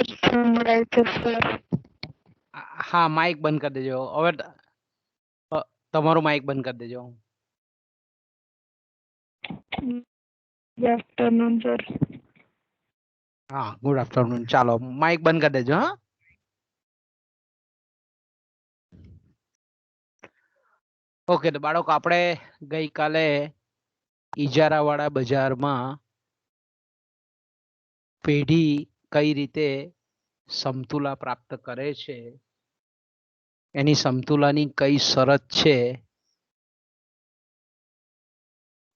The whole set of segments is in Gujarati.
સંભળાય છે સર. હા, માઇક બંધ કરી દેજો. હવે તમારું માઇક બંધ કરી દેજો. Good afternoon sir. હા, ગુડ આફ્ટરનૂન. ચાલો, માઇક બંધ કરી દેજો. હા, ઓકે. તો બાળકો, આપણે ગઈકાલે ઈજારાવાળા બજારમાં પેઢી કઈ રીતે સમતુલા પ્રાપ્ત કરે છે, એની સમતુલાની કઈ શરત છે,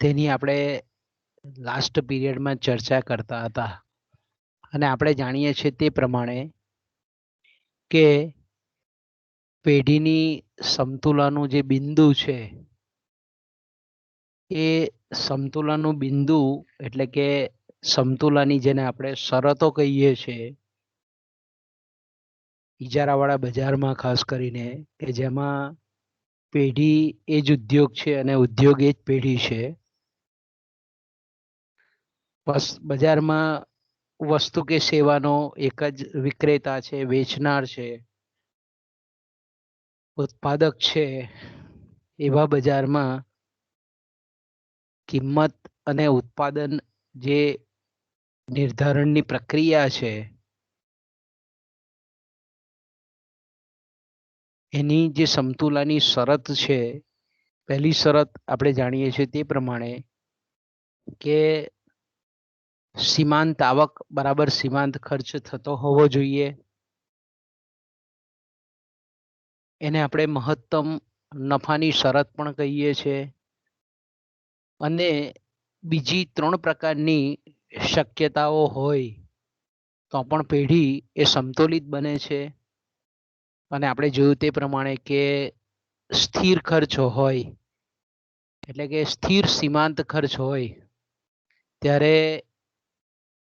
તેની આપણે લાસ્ટ પીરિયડમાં ચર્ચા કરતા હતા. અને આપણે જાણીએ છીએ તે પ્રમાણે કે પેઢીની સમતુલાનું જે બિંદુ છે એ સમતુલાનું બિંદુ એટલે કે સમતુલાની જેને આપણે શરતો કહીએ છીએ ઈજારાવાળા બજારમાં, ખાસ કરીને કે જેમાં પેઢી એ જ ઉદ્યોગ છે અને ઉદ્યોગ એ જ પેઢી છે. બજારમાં વસ્તુ કે સેવાનો એક જ વિક્રેતા છે, વેચનાર છે, ઉત્પાદક છે. એવા બજારમાં કિંમત અને ઉત્પાદન જે નિર્ધારણની પ્રક્રિયા છે એની જે સમતુલાની શરત છે, પહેલી શરત આપણે જાણીએ છીએ તે પ્રમાણે કે સીમાંત આવક બરાબર સીમાંત ખર્ચ થતો હોવો જોઈએ. એને આપણે મહત્તમ નફાની શરત પણ કહીએ છીએ. અને બીજી 3 પ્રકારની શક્યતાઓ હોય તો પણ પેઢી એ સમતોલિત બને છે. અને આપણે જોયું તે પ્રમાણે કે સ્થિર ખર્ચ હોય એટલે કે સ્થિર સીમાંત ખર્ચ હોય ત્યારે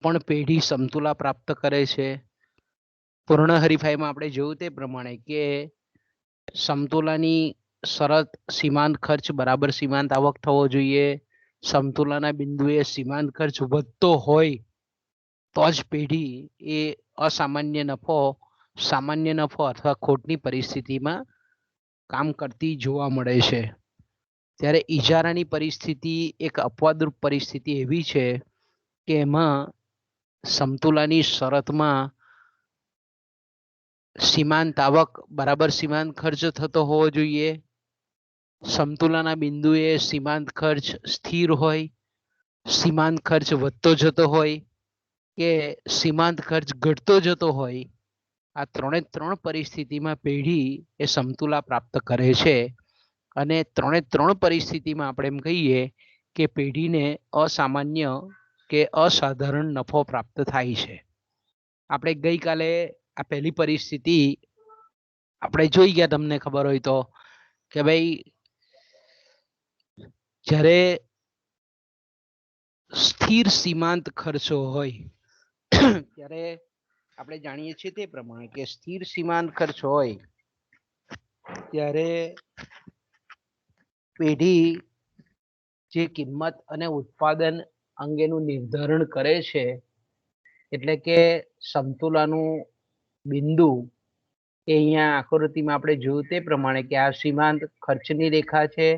પણ પેઢી સમતુલા પ્રાપ્ત કરે છે. પૂર્ણ હરીફાઈમાં આપણે જોયું તે પ્રમાણે કે સમતુલાની શરત સીમાંત ખર્ચ બરાબર સીમાંત આવક થવો જોઈએ. સમતુલાના બિંદુએ સીમાંત ખર્ચ વધતો હોય તો જ પેઢી એ અસામાન્ય નફો, સામાન્ય નફો અથવા ખોટની પરિસ્થિતિમાં કામ કરતી જોવા મળે છે. ત્યારે ઈજારાની પરિસ્થિતિ એક અપવાદરૂપ પરિસ્થિતિ એવી છે કે એમાં સમતુલાની શરતમાં સીમાંત આવક બરાબર સીમાંત ખર્ચ થતો હોવો જોઈએ. સમતુલાના બિંદુએ સીમાંત ખર્ચ સ્થિર હોય, સીમાંત ખર્ચ વધતો જતો હોય કે સીમાંત ખર્ચ ઘટતો જતો હોય. આ 3 પરિસ્થિતિમાં પેઢી એ સમતુલા પ્રાપ્ત કરે છે. અને 3 પરિસ્થિતિમાં આપણે એમ કહીએ કે પેઢીને અસામાન્ય કે અસાધારણ નફો પ્રાપ્ત થાય છે. આપણે ગઈકાલે આ પહેલી પરિસ્થિતિ આપણે જોઈ ગયા, તમને ખબર હોય તો, કે ભાઈ જ્યારે સ્થિર સીમાંત ખર્ચો હોય ત્યારે આપણે જાણીએ છીએ તે પ્રમાણે કે સ્થિર સીમાંત ખર્ચ હોય ત્યારે પેઢી જે કિંમત અને ઉત્પાદન અંગેનું નિર્ધારણ કરે છે એટલે કે સમતુલાનું બિંદુ એ અહીંયા આકૃતિમાં આપણે જોયું તે પ્રમાણે કે આ સીમાંત ખર્ચની રેખા છે,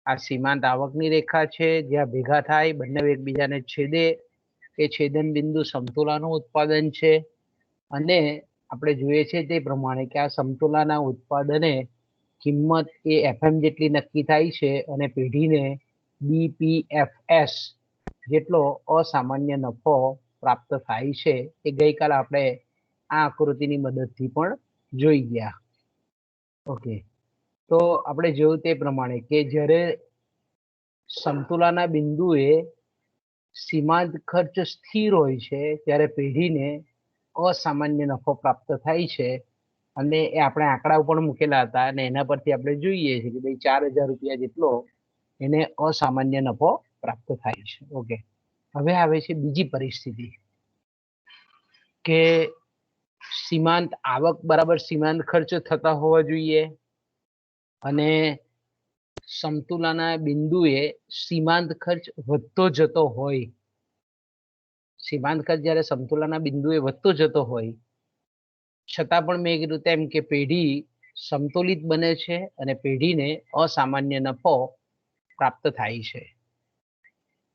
આ સીમાંત આવકની રેખા છે. જ્યાં ભેગા થાય બંને એકબીજાને છેદે એ છેદન બિંદુ સમતુલાનું ઉત્પાદન છે. અને આપણે જોઈએ છીએ તે પ્રમાણે કે આ સમતુલાના ઉત્પાદને કિંમત એ FM જેટલી નક્કી થાય છે અને પેઢીને BPFS જેટલો અસામાન્ય નફો પ્રાપ્ત થાય છે. એ ગઈકાલે આપણે આ આકૃતિની મદદથી પણ જોઈ ગયા. ઓકે, તો આપણે જોયું તે પ્રમાણે કે જ્યારે સમતુલાના બિંદુએ સીમાંત ખર્ચ સ્થિર હોય છે ત્યારે પેઢીને અસામાન્ય નફો પ્રાપ્ત થાય છે. અને એ આપણે આંકડા ઉપર મૂકેલા હતા અને એના પરથી આપણે જોઈએ છીએ કે ભાઈ 4000 રૂપિયા જેટલો એને અસામાન્ય નફો પ્રાપ્ત થાય છે. ઓકે, હવે આવે છે બીજી પરિસ્થિતિ કે સીમાંત આવક બરાબર સીમાંત ખર્ચ થતા હોવા જોઈએ અને સમતુલાના બિંદુએ સીમાંત ખર્ચ વધતો જતો હોય. સીમાંત ખર્ચ જ્યારે સમતુલાના બિંદુએ વધતો જતો હોય છતાં પણ મેં કીધું તેમ કે પેઢી સમતુલિત બને છે અને પેઢીને અસામાન્ય નફો પ્રાપ્ત થાય છે.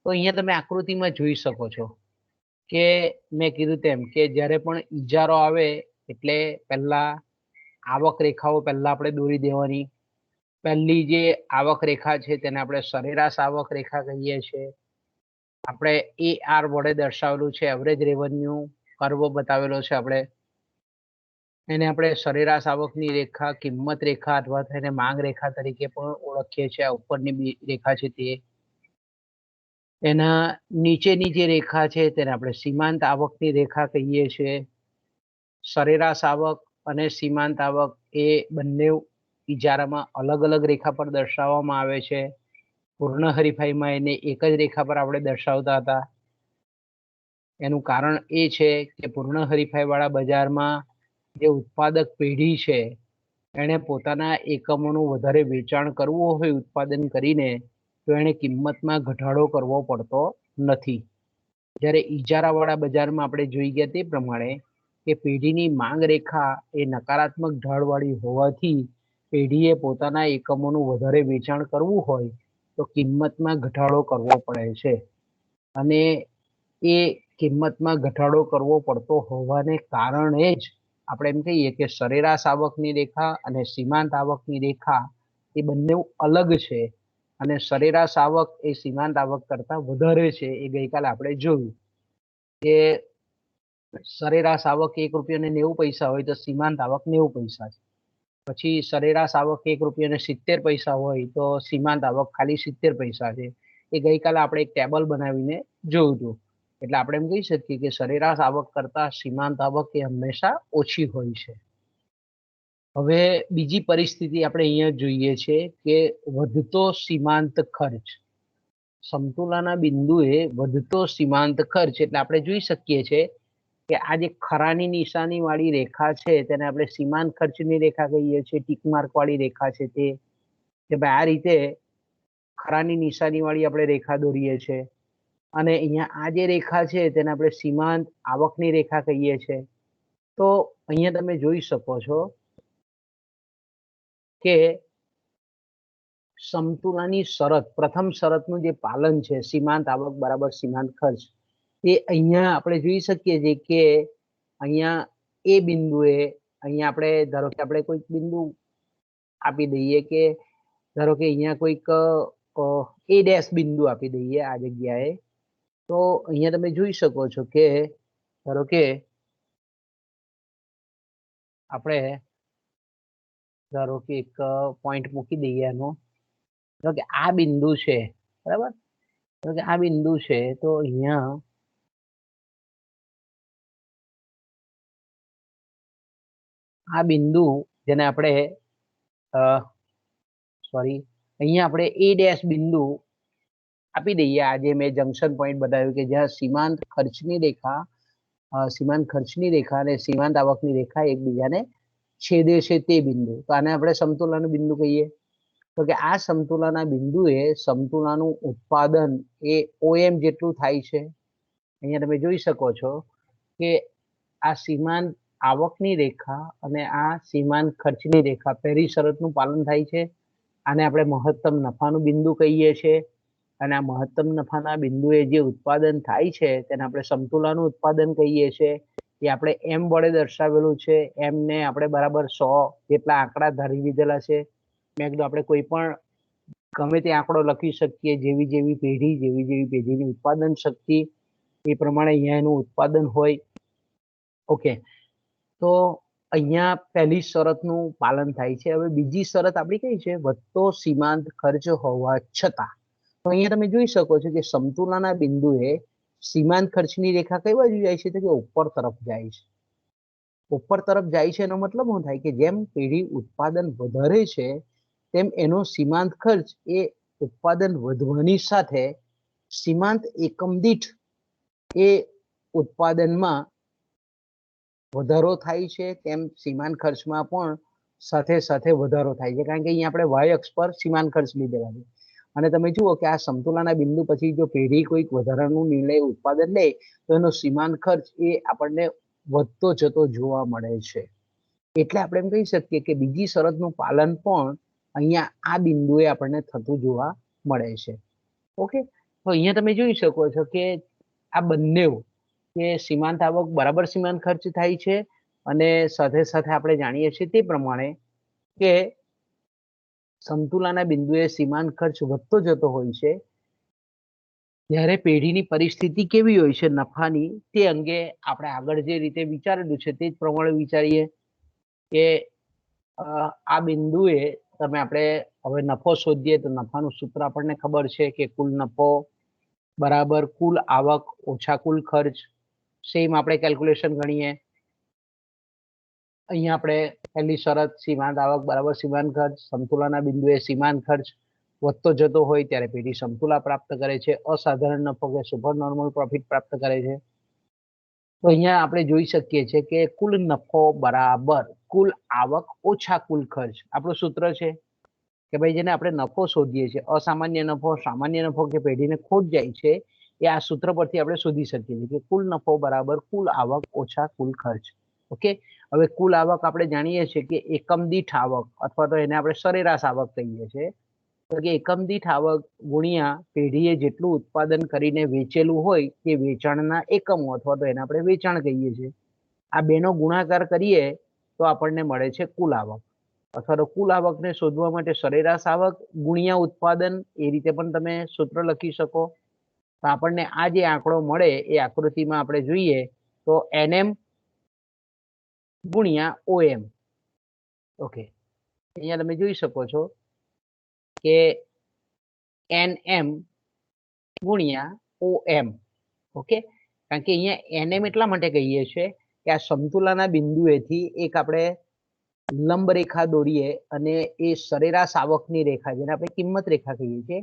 તો અહીંયા તમે આકૃતિમાં જોઈ શકો છો કે મેં કીધું તેમ કે જ્યારે પણ ઈજારો આવે એટલે પહેલા આવક રેખાઓ પહેલા આપણે દોરી દેવાની. પહેલી જે આવક રેખા છે તેને આપણે સરેરાશ આવક રેખા કહીએ છીએ. આપણે AR વડે દર્શાવેલું છે, એવરેજ રેવન્યુ કર્વ બતાવેલો છે આપણે. એને આપણે સરેરાશ આવકની રેખા, કિંમત રેખા અથવા તેને માંગ રેખા તરીકે પણ ઓળખીએ છીએ. આ ઉપરની રેખા છે તે. એના નીચેની જે રેખા છે તેને આપણે સીમાંત આવકની રેખા કહીએ છીએ. સરેરાશ આવક અને સીમાંત આવક એ બંને ઇજારામાં અલગ અલગ રેખા પર દર્શાવવામાં આવે છે. પૂર્ણ હરીફાઈમાં એને એક જ રેખા પર આપણે દર્શાવતા હતા. એનું કારણ એ છે કે પૂર્ણ હરીફાઈ વાળા બજારમાં જે ઉત્પાદક પેઢી છે એણે પોતાના એકમોનું વધારે વેચાણ કરવું હોય ઉત્પાદન કરીને તો એને કિંમતમાં ઘટાડો કરવો પડતો નથી. જ્યારે ઇજારાવાળા બજારમાં આપણે જોઈ ગયા તે પ્રમાણે કે પેઢીની માંગ રેખા એ નકારાત્મક ઢાળવાળી હોવાથી પેઢીએ પોતાના એકમોનું વધારે વેચાણ કરવું હોય તો કિંમતમાં ઘટાડો કરવો પડે છે. અને એ કિંમતમાં ઘટાડો કરવો પડતો હોવાને કારણે જ આપણે એમ કહીએ કે સરેરાશ આવકની રેખા અને સીમાંત આવકની રેખા એ બંને અલગ છે. અને સરેરાશ આવક એ સીમાંત આવક કરતા વધારે છે. એ ગઈકાલે આપણે જોયું કે સરેરાશ આવક ₹1.90 હોય તો સીમાંત આવક 90 પૈસા છે. પછી સરેરાશ આવક ₹1.70 હોય તો સીમાંત આવક ખાલી 70 પૈસા છે. એ ગઈકાલે આપણે એક ટેબલ બનાવીને જોયું હતું. એટલે આપણે એમ કહી શકીએ કે સરેરાશ આવક કરતા સીમાંત આવક એ હંમેશા ઓછી હોય છે. હવે બીજી પરિસ્થિતિ આપણે અહીંયા જોઈએ છે કે વધતો સીમાંત ખર્ચ. સમતુલાના બિંદુએ વધતો સીમાંત ખર્ચ એટલે આપણે જોઈ શકીએ છીએ કે આ જે ખરાની નિશાની વાળી રેખા છે તેને આપણે સીમાંત ખર્ચની રેખા કહીએ છીએ. ટીક માર્ક વાળી રેખા છે તે કે ભાઈ આ રીતે ખરાની નિશાની વાળી આપણે રેખા દોરીએ છીએ. અને અહીંયા આ જે રેખા છે તેને આપણે સીમાંત આવકની રેખા કહીએ છીએ. તો અહીંયા તમે જોઈ શકો છો કે સમતુલાની શરત, પ્રથમ શરતનું જે પાલન છે સીમાંત આવક બરાબર સીમાંત ખર્ચ, એ અહીંયા આપણે જોઈ શકીએ છીએ કે અહીંયા એ બિંદુએ અહીંયા આપણે ધારો કે આપણે કોઈક બિંદુ આપી દઈએ કે ધારો કે અહીંયા કોઈક A' બિંદુ આપી દઈએ આ જગ્યાએ. તો અહીંયા તમે જોઈ શકો છો કે ધારો કે આપણે ધારો કે એક પોઈન્ટ મૂકી દઈએ એનો. ધારો કે આ બિંદુ છે, બરાબર? ધારો કે આ બિંદુ છે તો અહીંયા આ બિંદુ જેને આપણે અહીંયા આપણે A' બિંદુ આપી દઈએ. આજે મેં જંકશન પોઈન્ટ બતાવ્યું કે જ્યાં સીમાંત ખર્ચની રેખા અને સીમાંત આવકની રેખા એકબીજાને છેદે છે તે બિંદુ. તો આને આપણે સમતુલાનું બિંદુ કહીએ. તો કે આ સમતુલાના બિંદુએ સમતુલાનું ઉત્પાદન એ OM જેટલું થાય છે. અહીંયા તમે જોઈ શકો છો કે આ સીમાંત આવકની રેખા અને આ સીમાંત ખર્ચની રેખા પહેલી શરતનું પાલન થાય છે. આને આપણે મહત્તમ નફાનું બિંદુ કહીએ છીએ. અને આ મહત્તમ નફાના બિંદુએ જે ઉત્પાદન થાય છે તેને આપણે સમતુલાનું ઉત્પાદન કહીએ છીએ. એ આપણે M વડે દર્શાવેલું છે. M ને આપણે બરાબર 100 જેટલા આંકડા ધારી લીધેલા છે. મેં કીધું આપણે કોઈ પણ ગમે તે આંકડો લખી શકીએ. જેવી જેવી પેઢીની ઉત્પાદન શક્તિ એ પ્રમાણે અહીંયા એનું ઉત્પાદન હોય. ઓકે, તો અહીંયા પહેલી શરતનું પાલન થાય છે. હવે બીજી શરત આપણી કઈ છે? વધતો સીમાંત ખર્ચ હોવા છતાં. તો અહીંયા તમે જોઈ શકો છો કે સમતુલાના બિંદુએ સીમાંત ખર્ચની રેખા કઈ બાજુ જાય છે? તો કે ઉપર તરફ જાય છે. ઉપર તરફ જાય છે એનો મતલબ શું થાય કે જેમ પેઢી ઉત્પાદન વધારે છે તેમ એનો સીમાંત ખર્ચ એ ઉત્પાદન વધવાની સાથે સીમાંત એકમ દીઠ એ ઉત્પાદનમાં વધારો થાય છે, તેમ સીમાંત ખર્ચમાં પણ સાથે સાથે વધારો થાય છે. કારણ કે અહીંયા આપણે Y અક્ષ પર સીમાંત ખર્ચ લીધેલા છે. અને તમે જુઓ કે આ સમતુલાના બિંદુ પછી જો પેઢી કોઈક વધારાનું નિર્ણય ઉત્પાદન લે તો એનો સીમાંત ખર્ચ એ આપણને વધતો જતો જોવા મળે છે. એટલે આપણે એમ કહી શકીએ કે બીજી શરતનું પાલન પણ અહીંયા આ બિંદુએ આપણને થતું જોવા મળે છે. ઓકે, તો અહીંયા તમે જોઈ શકો છો કે આ બંને કે સીમાંત આવક બરાબર સીમાંત ખર્ચ થાય છે અને સાથે સાથે આપણે જાણીએ છીએ તે પ્રમાણે કે સમતુલાના બિંદુએ સીમાંત ખર્ચ વધતો જતો હોય છે ત્યારે પેઢીની પરિસ્થિતિ કેવી હોય છે નફાની તે અંગે આપણે આગળ જે રીતે વિચારેલું છે તે જ પ્રમાણે વિચારીએ કે આ બિંદુએ તમે આપણે હવે નફો શોધીએ તો નફાનું સૂત્ર આપણને ખબર છે કે કુલ નફો બરાબર કુલ આવક ઓછા કુલ ખર્ચ. સેમ આપણે કેલ્ક્યુલેશન ગણીએ. અહીંયા આપણે પહેલી શરત સીમાંત આવક બરાબર સીમાંત ખર્ચ. સમતુલાના બિંદુએ સીમાંત ખર્ચ વધતો જતો હોય ત્યારે પેઢી સમતુલા પ્રાપ્ત કરે છે, અસાધારણ નફો કે સુપર નોર્મલ પ્રોફિટ પ્રાપ્ત કરે છે. તો અહીંયા આપણે જોઈ શકીએ છીએ કે કુલ નફો બરાબર કુલ આવક ઓછા કુલ ખર્ચ આપણું સૂત્ર છે કે ભાઈ જેને આપણે નફો શોધીએ છીએ, અસામાન્ય નફો, સામાન્ય નફો કે પેઢીને ખોટ જાય છે એ આ સૂત્ર પરથી આપણે શોધી શકીએ છીએ કે કુલ નફો બરાબર કુલ આવક ઓછા કુલ ખર્ચ. ઓકે, હવે કુલ આવક આપણે જાણીએ છીએ કે એકમ દીઠ આવક અથવા તો એને આપણે સરેરાશ આવક કહીએ છીએ. તો કે એકમ દીઠ આવક ગુણ્યા પેઢીએ જેટલું ઉત્પાદન કરીને વેચેલું હોય તે વેચાણના એકમો અથવા તો એને આપણે વેચાણ કહીએ છીએ. આ બેનો ગુણાકાર કરીએ તો આપણને મળે છે કુલ આવક. અથવા તો કુલ આવકને શોધવા માટે સરેરાશ આવક ગુણ્યા ઉત્પાદન એ રીતે પણ તમે સૂત્ર લખી શકો. તો આપણને આ જે આંકડો મળે એ આકૃતિમાં આપણે જોઈએ તો NM ગુણ્યા OM. ઓકે, અહીંયા તમે જોઈ શકો છો કે NM ગુણ્યા OM. ઓકે, કારણ કે અહીંયા NM એટલા માટે કહીએ છીએ કે આ સમતુલાના બિંદુએથી એક આપણે લંબ રેખા દોરીએ અને એ સરેરાશ આવકની રેખા જેને આપણે કિંમત રેખા કહીએ છીએ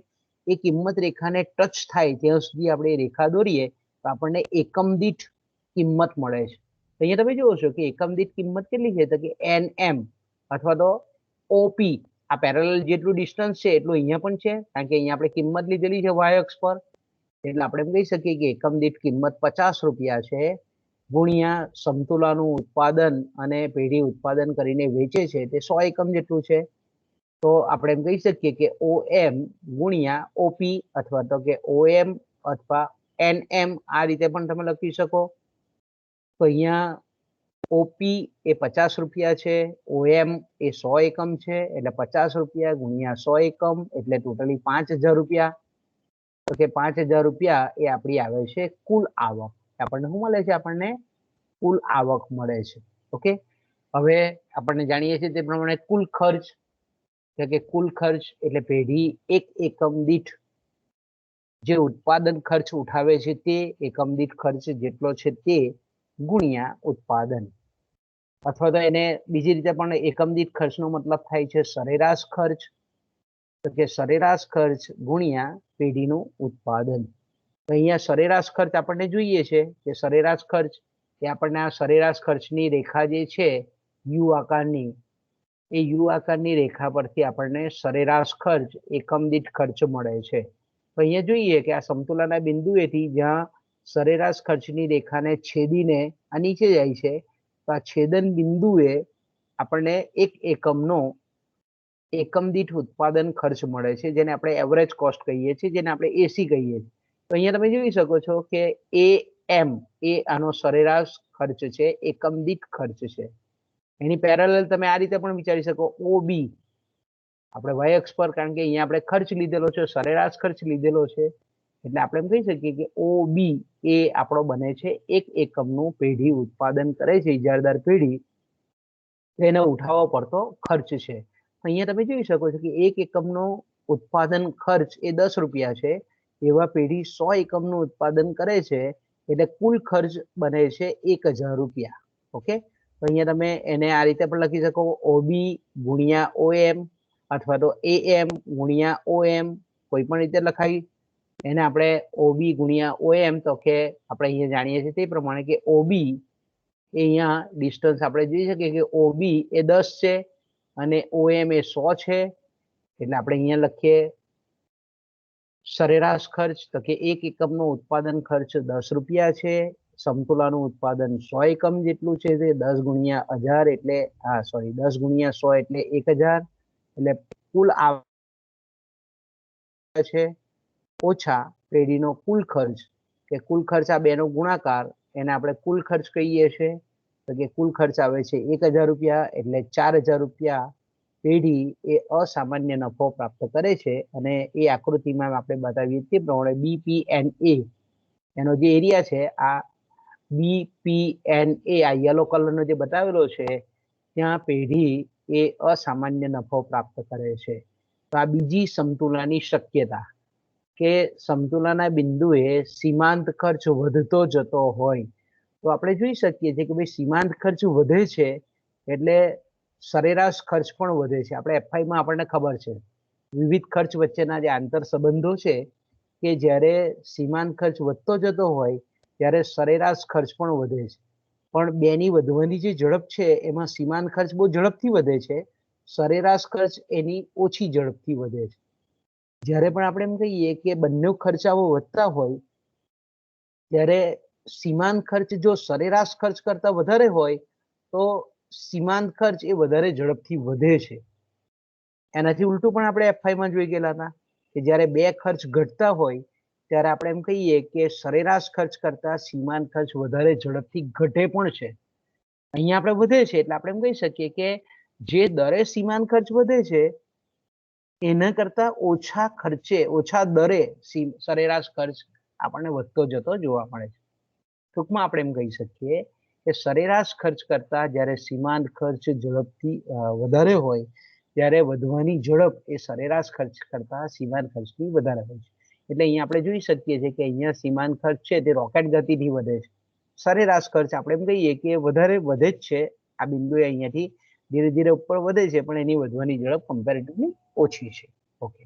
એ કિંમત રેખાને ટચ થાય ત્યાં સુધી આપણે રેખા દોરીએ તો આપણને એકમ દીઠ કિંમત મળે છે. અહીંયા તમે જુઓ છો કે એકમ દીઠ કિંમત કેટલી છે તો કે NM અથવા તો OP. આ પેરેલલ જેટલું ડિસ્ટન્સ છે એટલું અહીંયા પણ છે કારણ કે અહીંયા આપણે કિંમત લીધેલી છે y અક્ષ પર. એટલે આપણે એમ કહી શકીએ કે એકમ દીઠ કિંમત 50 રૂપિયા છે ગુણ્યા સમતુલાનું ઉત્પાદન અને પેઢી ઉત્પાદન કરીને વેચે છે તે 100 એકમ જેટલું છે. તો આપણે એમ કહી શકીએ કે OM ગુણ્યા OP અથવા તો કે OM અથવા NM આ રીતે પણ તમે લખી શકો. તો અહીંયા OP એ 50 રૂપિયા છે, OM એ 100 એકમ છે એટલે 50 રૂપિયા ગુણ્યા 100 એકમ એટલે ટોટલી 5000 રૂપિયા. તો કે 5000 રૂપિયા એ આપણી આવે છે કુલ આવક. આપણને શું મળે છે? આપણને કુલ આવક મળે છે. ઓકે, હવે આપણને જાણીએ છીએ તે પ્રમાણે કુલ ખર્ચ કે કુલ ખર્ચ એટલે પેઢી એક એકમ દીઠ જે ઉત્પાદન ખર્ચ ઉઠાવે છે તે એકમ દીઠ ખર્ચ જેટલો છે તે ગુણ્યા ઉત્પાદન. અથવા તો એને બીજી રીતે પણ એકમ દીઠ ખર્ચનો મતલબ થાય છે સરેરાશ ખર્ચ. તો કે સરેરાશ ખર્ચ ગુણ્યા પેઢીનું ઉત્પાદન. તો અહીંયા સરેરાશ ખર્ચ આપણને જોઈએ છે કે સરેરાશ ખર્ચ એ આપણને આ સરેરાશ ખર્ચની રેખા જે છે યુ આકારની એ યુ આકારની રેખા પરથી આપણને સરેરાશ ખર્ચ એકમ દીઠ ખર્ચ મળે છે. તો અહીંયા જોઈએ કે આ સમતુલાના બિંદુએથી જ્યાં સરેરાશ ખર્ચની રેખાને છેદીને આ નીચે જાય છે તો આ છેદન બિંદુએ આપણને એક એકમનો એકમ દીઠ ઉત્પાદન ખર્ચ મળે છે જેને આપણે એવરેજ કોસ્ટ કહીએ છીએ, જેને આપણે AC કહીએ છીએ. તો અહીંયા તમે જોઈ શકો છો કે AM એ આનો સરેરાશ ખર્ચ છે, એકમ દીઠ ખર્ચ છે. એની પેરેલલ તમે આ રીતે પણ વિચારી શકો OB આપણે y અક્ષ પર કારણ કે અહીંયા આપણે ખર્ચ લીધેલો છે, સરેરાશ ખર્ચ લીધેલો છે એટલે આપણે એમ કહી શકીએ કે OB એ આપણો બને છે એક એકમનું પેઢી ઉત્પાદન કરે છે ઇજારદાર પેઢી તેને ઉઠાવવો પડતો ખર્ચ છે. અહીંયા તમે જોઈ શકો છો કે એક એકમનો ઉત્પાદન ખર્ચ એ 10 રૂપિયા છે એવા પેઢી 100 એકમનું ઉત્પાદન કરે છે એટલે કુલ ખર્ચ બને છે 1000 રૂપિયા. ઓકે, તો અહીંયા તમે એને આ રીતે પણ લખી શકો OB ગુણ્યા OM અથવા તો AM ગુણ્યા OM કોઈ પણ રીતે લખાય. એને આપણે OB ગુણ્યા OM તો કે આપણે અહીંયા જાણીએ છીએ તે પ્રમાણે કે OB એ અહીંયા ડિસ્ટન્સ આપણે જોઈ શકીએ કે OB એ 10 છે અને OM એ 100 છે એટલે આપણે અહીંયા લખીએ સરેરાશ ખર્ચ તો કે 1 એકમનો ઉત્પાદન ખર્ચ 10 રૂપિયા છે, સમતુલાનું ઉત્પાદન 100 એકમ જેટલું છે, તે 10 ગુણ્યા 1000 એટલે 10 ગુણ્યા 100 એટલે 1000, એટલે કુલ આવે છે ઓછા પેઢીનો કુલ ખર્ચ, કે કુલ ખર્ચ આ બેનો ગુણાકાર, એને આપણે કુલ ખર્ચ કહીએ છીએ. તો કે કુલ ખર્ચ આવે છે 1000 રૂપિયા, એટલે 4000 રૂપિયા પેઢી એ અસામાન્ય નફો પ્રાપ્ત કરે છે. અને એ આકૃતિમાં આપણે બતાવીએ તે પ્રમાણે BPNA એનો જે એરિયા છે, આ BPNA આ યલો કલરનો જે બતાવેલો છે, ત્યાં પેઢી એ અસામાન્ય નફો પ્રાપ્ત કરે છે. તો આ બીજી સમતુલાની શક્યતા, કે સમતુલાના બિંદુએ સીમાંત ખર્ચ વધતો જતો હોય તો આપણે જોઈ શકીએ છીએ કે ભાઈ સીમાંત ખર્ચ વધે છે એટલે સરેરાશ ખર્ચ પણ વધે છે. આપણે એફઆઈમાં આપણને ખબર છે વિવિધ ખર્ચ વચ્ચેના જે આંતર સંબંધો છે, કે જ્યારે સીમાંત ખર્ચ વધતો જતો હોય ત્યારે સરેરાશ ખર્ચ પણ વધે છે. પણ બેની વધવાની જે ઝડપ છે એમાં સીમાંત ખર્ચ બહુ ઝડપથી વધે છે, સરેરાશ ખર્ચ એની ઓછી ઝડપથી વધે છે. જ્યારે પણ આપણે એમ કહીએ કે બંને ખર્ચાઓ વધતા હોય ત્યારે સીમાંત ખર્ચ જો સરેરાશ ખર્ચ કરતા વધારે હોય તો સીમાંત ખર્ચ એ વધારે ઝડપથી વધે છે. એનાથી ઉલટું પણ આપણે એફઆઈમાં જોઈ ગયેલા હતા કે જ્યારે બે ખર્ચ ઘટતા હોય ત્યારે આપણે એમ કહીએ કે સરેરાશ ખર્ચ કરતા સીમાંત ખર્ચ વધારે ઝડપથી ઘટે પણ છે. અહીંયા આપણે વધે છે એટલે આપણે એમ કહી શકીએ કે જે દરે સીમાંત ખર્ચ વધે છે એના કરતા ઓછા ખર્ચે, ઓછા દરે સરેરાશ ખર્ચ આપણને વધતો જતો જોવા મળે છે. ટૂંકમાં આપણે એમ કહી શકીએ કે સરેરાશ ખર્ચ કરતા જ્યારે સીમાંત ખર્ચ ઝડપથી વધારે હોય ત્યારે વધવાની ઝડપ એ સરેરાશ ખર્ચ કરતા સીમાંત ખર્ચની વધારે હોય છે. એટલે અહીંયા આપણે જોઈ શકીએ છીએ કે અહીંયા સીમાંત ખર્ચ છે તે રોકેટ ગતિથી વધે છે. સરેરાશ ખર્ચ આપણે એમ કહીએ કે વધારે વધે જ છે, આ બિંદુએ અહીંયાથી ધીરે ધીરે ઉપર વધે છે પણ એની વધવાની ઝડપ કમ્પેરેટિવલી ઓછી છે. ઓકે,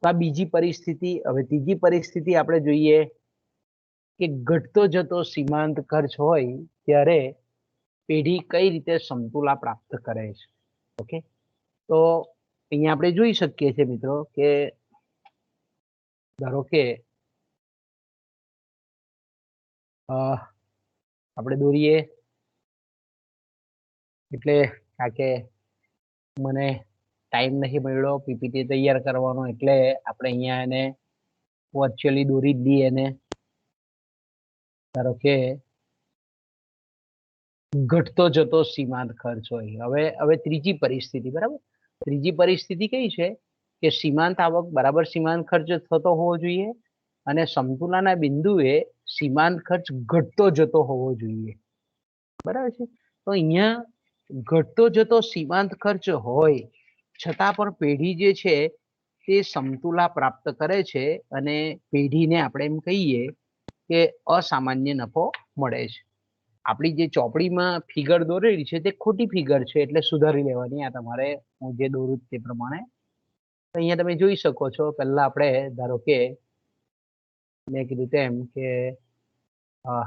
તો આ બીજી પરિસ્થિતિ. હવે ત્રીજી પરિસ્થિતિ આપણે જોઈએ કે ઘટતો જતો સીમાંત ખર્ચ હોય ત્યારે પેઢી કઈ રીતે સમતુલા પ્રાપ્ત કરે છે. ઓકે, તો અહીંયા આપણે જોઈ શકીએ છીએ મિત્રો કે ધારો કે આપણે દોરીએ એટલે કે મને ટાઈમ નથી મળ્યો પીપીટી તૈયાર કરવાનો, એટલે આપણે અહીંયા એને વર્ચ્યુઅલી દોરી જ દઈએ. એને ધારો કે ઘટતો જતો સીમાંત ખર્ચ હોય. હવે ત્રીજી પરિસ્થિતિ, બરાબર. ત્રીજી પરિસ્થિતિ કઈ છે કે સીમાંત આવક બરાબર સીમાંત ખર્ચ થતો હોવો જોઈએ અને સમતુલાના બિંદુએ સીમાંત ખર્ચ ઘટતો જતો હોવો જોઈએ, બરાબર છે. તો અહીંયા ઘટતો જતો સીમાંત ખર્ચ હોય છતાં પણ પેઢી જે છે તે સમતુલા પ્રાપ્ત કરે છે અને પેઢીને આપણે એમ કહીએ કે અસામાન્ય નફો મળે છે. આપણી જે ચોપડીમાં ફિગર દોરેલી છે તે ખોટી ફિગર છે, એટલે સુધારી લેવાની. આ તમારે હું જે દોરું તે પ્રમાણે. અહીંયા તમે જોઈ શકો છો, પહેલા આપણે ધારો કે મેં કીધું તેમ કે આ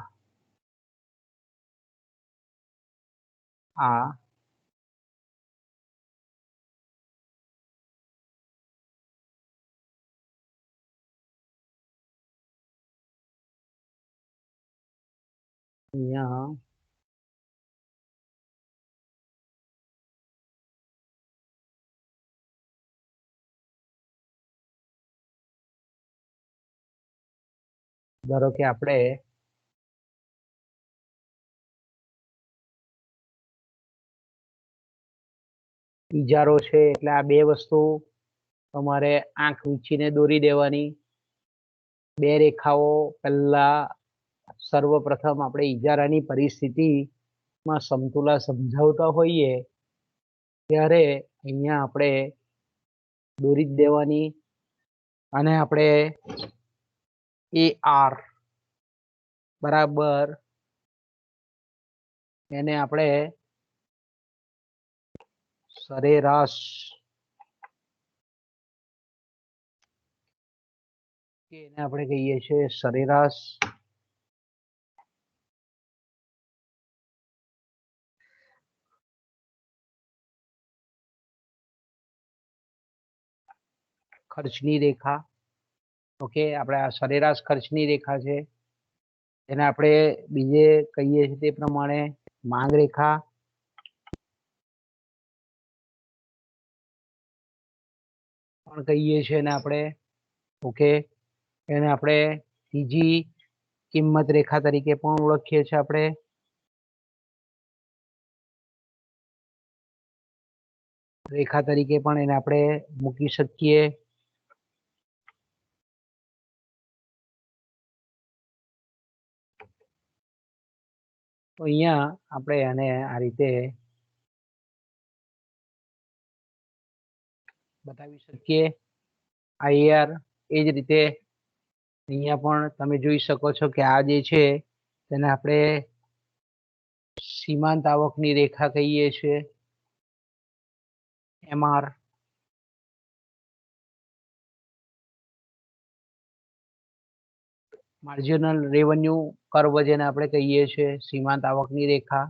અહીંયા ધારો કે આપણે ઇજારો છે એટલે આ બે વસ્તુ તમારે આંખ વીંચીને દોરી દેવાની. બે રેખાઓ પહેલા સર્વપ્રથમ આપણે ઇજારાની પરિસ્થિતિમાં સમતુલા સમજાવતા હોઈએ ત્યારે અહીંયા આપણે દોરી જ દેવાની અને આપણે AR બરાબર એને આપણે સરેરાશ કે એને આપણે કહીએ છીએ સરેરાશ ખર્ચની રેખા. ઓકે, આપણે આ સરેરાશ ખર્ચની રેખા છે, એને આપણે બીજે કહીએ છીએ તે પ્રમાણે માંગ રેખા, પણ કહીએ છીએ એને આપણે. ઓકે, એને આપણે ત્રીજી કિંમત રેખા તરીકે પણ ઓળખીએ છીએ આપણે. રેખા તરીકે પણ એને આપણે મૂકી શકીએ. તો અહીંયા આપણે આને આ રીતે બતાવી શકીએ. આઈઆર એ જ રીતે અહીંયા પણ તમે જોઈ શકો છો કે આ જે છે તેને આપણે સીમાંત આવકની રેખા કહીએ છીએ, એમઆર. માર્જિનલ રેવન્યુ કર્વ જેને આપણે કહીએ છીએ, સીમાંત આવકની રેખા.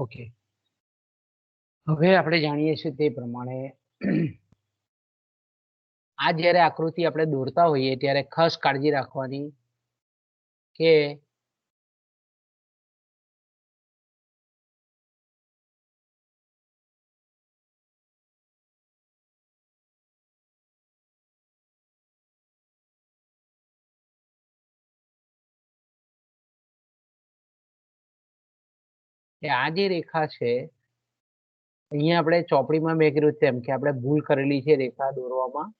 ઓકે, હવે આપણે જાણીએ છીએ તે પ્રમાણે આ જ્યારે આકૃતિ આપણે દોરતા હોઈએ ત્યારે ખાસ કાળજી રાખવાની કે આ જે રેખા છે અહીંયા આપણે ચોપડીમાં મેં કીધું તેમ કે આપણે ભૂલ કરેલી છે રેખા દોરવામાં.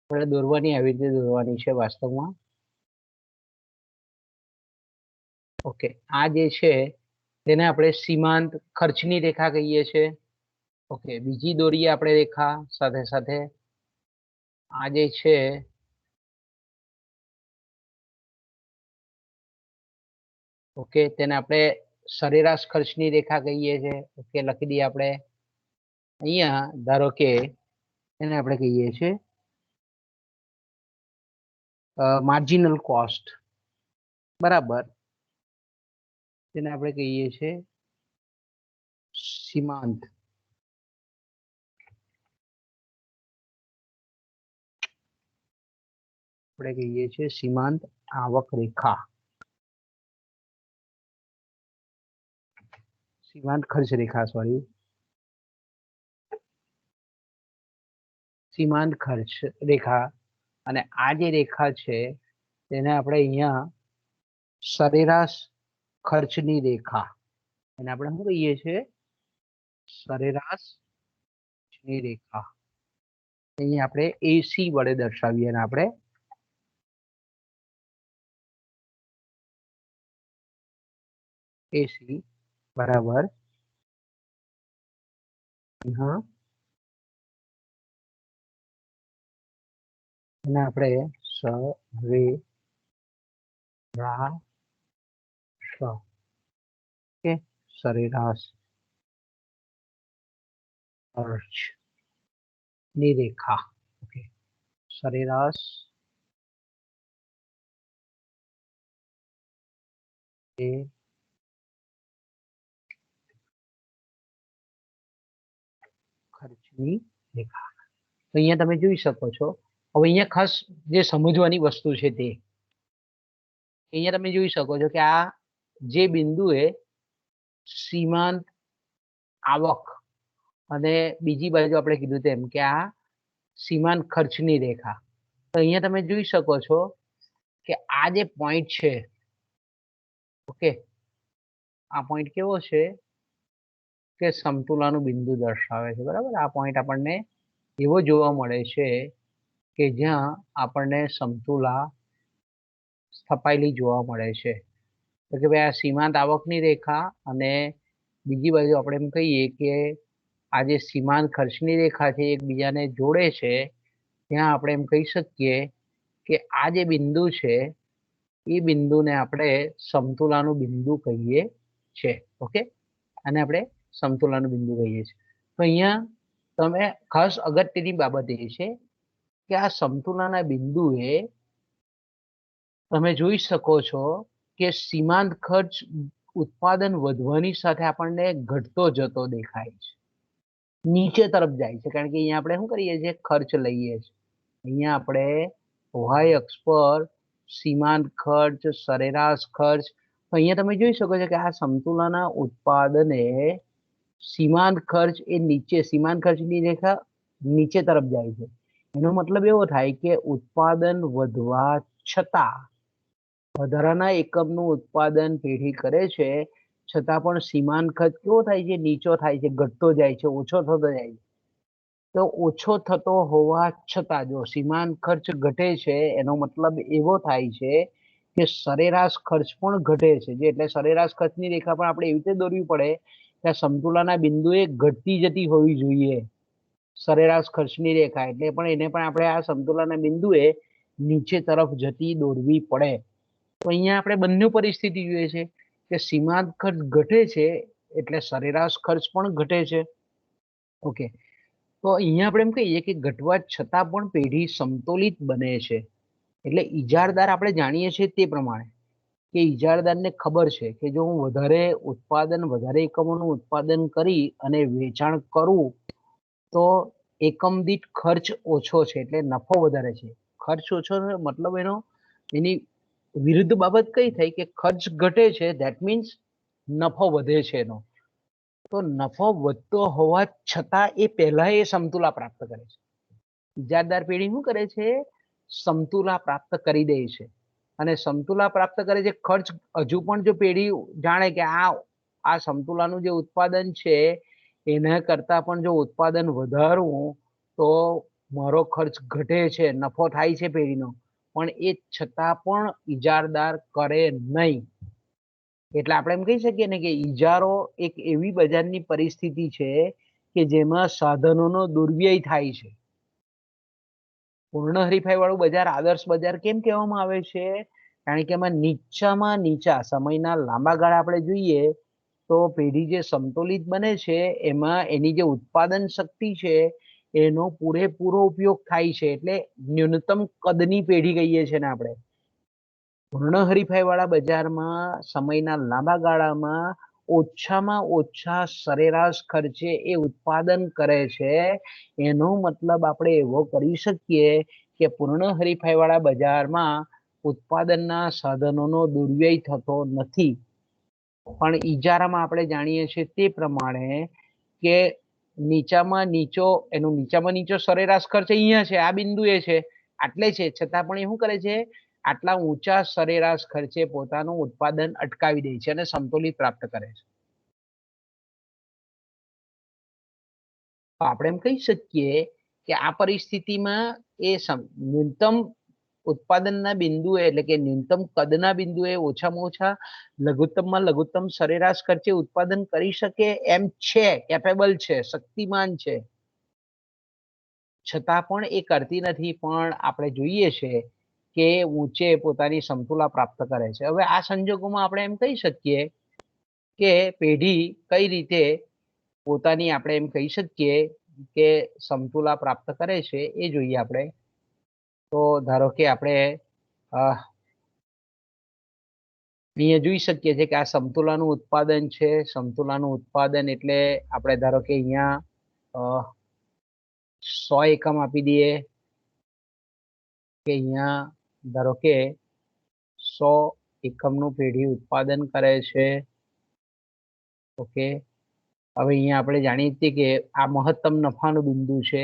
આપણે દોરવાની આવી રીતે દોરવાની છે વાસ્તવમાં. ઓકે, આ જે છે તેને આપણે સીમાંત ખર્ચની રેખા કહીએ છીએ. ઓકે, બીજી દોરીએ આપણે રેખા સાથે સાથે. આ જે છે ઓકે, તેને આપણે સરેરાશ ખર્ચની રેખા કહીએ છીએ. ઓકે, લખી દઈએ આપણે અહીંયા. ધારો કે એને આપણે કહીએ છીએ માર્જિનલ કોસ્ટ, બરાબર. તેને આપણે કહીએ છીએ સીમાંત. આપણે કહીએ છીએ સીમાંત આવક રેખા, સીમાંત ખર્ચ રેખા, સોરી, સીમાંત ખર્ચ રેખા. અને આ જે રેખા છે તેને આપણે અહીંયા સરેરાશ ખર્ચની રેખા, એને આપણે શું કહીએ છીએ? સરેરાશ ખર્ચની રેખા. અહીંયા આપણે એસી વડે દર્શાવીએ અને આપણે એસી બરાબર એને આપણે સરેરાશ ખર્ચની રેખા. ઓકે, સરેરાશ ખર્ચની રેખા. તો અહીંયા તમે જોઈ શકો છો. હવે અહીંયા ખાસ જે સમજવાની વસ્તુ છે તે અહીંયા તમે જોઈ શકો છો કે આ જે બિંદુએ સીમાંત આવક અને બીજી બાજુ આપણે કીધું તેમ કે આ સીમાંત ખર્ચની રેખા. તો અહીંયા તમે જોઈ શકો છો કે આ જે પોઈન્ટ છે, ઓકે, આ પોઈન્ટ કેવો છે કે સમતુલાનું બિંદુ દર્શાવે છે, બરાબર. આ પોઈન્ટ આપણને એવો જોવા મળે છે કે જ્યાં આપણને સમતુલા સ્થપાયેલી જોવા મળે છે. તો કે ભાઈ આ સીમાંત આવકની રેખા અને બીજી બાજુ આપણે એમ કહીએ કે આ જે સીમાંત ખર્ચની રેખા છે એકબીજાને જોડે છે. ત્યાં આપણે એમ કહી શકીએ કે આ જે બિંદુ છે એ બિંદુને આપણે સમતુલાનું બિંદુ કહીએ છીએ. ઓકે, અને આપણે સમતુલાનું બિંદુ કહીએ છીએ. તો અહીંયા તમે ખાસ અગત્યની બાબત એ છે કે આ સમતુલાના બિંદુએ તમે જોઈ શકો છો કે સીમાંત ખર્ચ ઉત્પાદન વધવાની સાથે આપણને ઘટતો જતો દેખાય છે. નીચે તરફ જાય છે, કારણ કે અહીંયા આપણે શું કરીએ છીએ, ખર્ચ લઈએ છીએ. અહીંયા આપણે વાય અક્ષ પર સીમાંત ખર્ચ, સરેરાશ ખર્ચ, તો અહીંયા તમે જોઈ શકો છો કે આ સમતુલાના ઉત્પાદને સીમાંત ખર્ચ એ નીચે, સીમાંત ખર્ચની રેખા નીચે તરફ જાય છે. એનો મતલબ એવો થાય કે ઉત્પાદન વધવા છતાં, વધારાના એકમનું ઉત્પાદન પેઢી કરે છે છતાં પણ સીમાંત ખર્ચ કેવો થાય છે, નીચો થાય છે, ઘટતો જાય છે, ઓછો થતો જાય છે. તો ઓછો થતો હોવા છતાં જો સીમાંત ખર્ચ ઘટે છે એનો મતલબ એવો થાય છે કે સરેરાશ ખર્ચ પણ ઘટે છે. જે એટલે સરેરાશ ખર્ચની રેખા પણ આપણે એવી રીતે દોરવી પડે કે સમતુલાના બિંદુએ ઘટતી જતી હોવી જોઈએ સરેરાશ ખર્ચની રેખા, એટલે પણ એને પણ આપણે આ સમતુલાના બિંદુએ નીચે તરફ જતી દોરવી પડે. તો અહીંયા આપણે બંને પરિસ્થિતિ જોઈએ છે કે સીમાંત ખર્ચ ઘટે છે એટલે સરેરાશ ખર્ચ પણ ઘટે છે. ઓકે, તો અહીંયા આપણે એમ કહીએ કે ઘટવા છતાં પણ પેઢી સમતોલિત બને છે. એટલે ઇજારદાર આપણે જાણીએ છીએ તે પ્રમાણે કે ઇજારદારને ખબર છે કે જો હું વધારે ઉત્પાદન, વધારે એકમોનું ઉત્પાદન કરી અને વેચાણ કરું તો એકમ દીઠ ખર્ચ ઓછો છે એટલે નફો વધારે છે. ખર્ચ ઓછો મતલબ એની વિરુદ્ધ બાબત કઈ થઈ કે ખર્ચ ઘટે છે, ધેટ મીન્સ નફો વધે છે એનો. તો નફો વધતો હોવા છતાં એ પહેલા એ સમતુલા પ્રાપ્ત કરે છે. ઇજારદાર પેઢી શું કરે છે, સમતુલા પ્રાપ્ત કરી દે છે. અને સમતુલા પ્રાપ્ત કરે છે, ખર્ચ હજુ પણ જો પેઢી જાણે કે આ સમતુલાનું જે ઉત્પાદન છે એના કરતા પણ જો ઉત્પાદન વધારવું તો મારો ખર્ચ ઘટે છે, નફો થાય છે પેઢીનો, પણ એ છતાં પણ ઇજારદાર કરે નહીં. એટલે આપણે એમ કહી શકીએ ને કે ઇજારો એક એવી બજારની પરિસ્થિતિ છે કે જેમાં સાધનોનો દુર્વ્યય થાય છે. પૂર્ણ હરીફાઈ વાળું બજાર આદર્શ બજાર કેમ કહેવામાં આવે છે, કારણ કે એમાં નીચામાં નીચા સમયના લાંબા ગાળા આપણે જોઈએ તો પેઢી જે સમતોલિત બને છે એમાં એની જે ઉત્પાદન શક્તિ છે એનો પૂરેપૂરો ઉપયોગ થાય છે. એટલે ન્યૂનતમ કદની પેઢી કહીએ છીએ ને આપણે. પૂર્ણ હરીફાઈ વાળા બજારમાં સમયના લાંબા ગાળામાં ઓછામાં ઓછા સરેરાશ ખર્ચે એ ઉત્પાદન કરે છે. એનો મતલબ આપણે એવો કરી શકીએ કે પૂર્ણ હરીફાઈ વાળા બજારમાં ઉત્પાદનના સાધનોનો દુર્વ્યય થતો નથી. પણ ઇજારામાં આપણે જાણીએ છીએ તે પ્રમાણે કે નીચામાં નીચો સરેરાશ ખર્ચ અહીંયા છે, આ બિંદુ એ છે, આટલે છે, છતાં પણ એ શું કરે છે, આટલા ઊંચા સરેરાશ ખર્ચે પોતાનું ઉત્પાદન અટકાવી દે છે અને સંતુલિત પ્રાપ્ત કરે છે. આપણે એમ કહી શકીએ કે આ પરિસ્થિતિમાં એ ન્યૂનતમ ઉત્પાદનના બિંદુએ એટલે કે ન્યૂનતમ કદના બિંદુએ ઓછામાં ઓછા લઘુત્તમમાં લઘુત્તમ સરેરાશ ખર્ચે ઉત્પાદન કરી શકે એમ છે, કેપેબલ છે, શક્તિમાન છે, છતાં પણ એ કરતી નથી. પણ આપણે જોઈએ છે કે ઊંચે પોતાની સમતુલા પ્રાપ્ત કરે છે. હવે આ સંજોગોમાં આપણે એમ કહી શકીએ કે પેઢી કઈ રીતે પોતાની આપણે એમ કહી શકીએ કે સમતુલા પ્રાપ્ત કરે છે એ જોઈએ આપણે. તો ધારો કે આપણે અહીંયા જોઈ શકીએ છીએ કે આ સમતુલાનું ઉત્પાદન છે. સમતુલાનું ઉત્પાદન એટલે આપણે ધારો કે અહીંયા 100 એકમ આપી દઈએ કે અહીંયા ધારો કે 100 એકમનું પેઢી ઉત્પાદન કરે છે. ઓકે, હવે અહીંયા આપણે જાણીએ છીએ કે આ મહત્તમ નફાનું બિંદુ છે.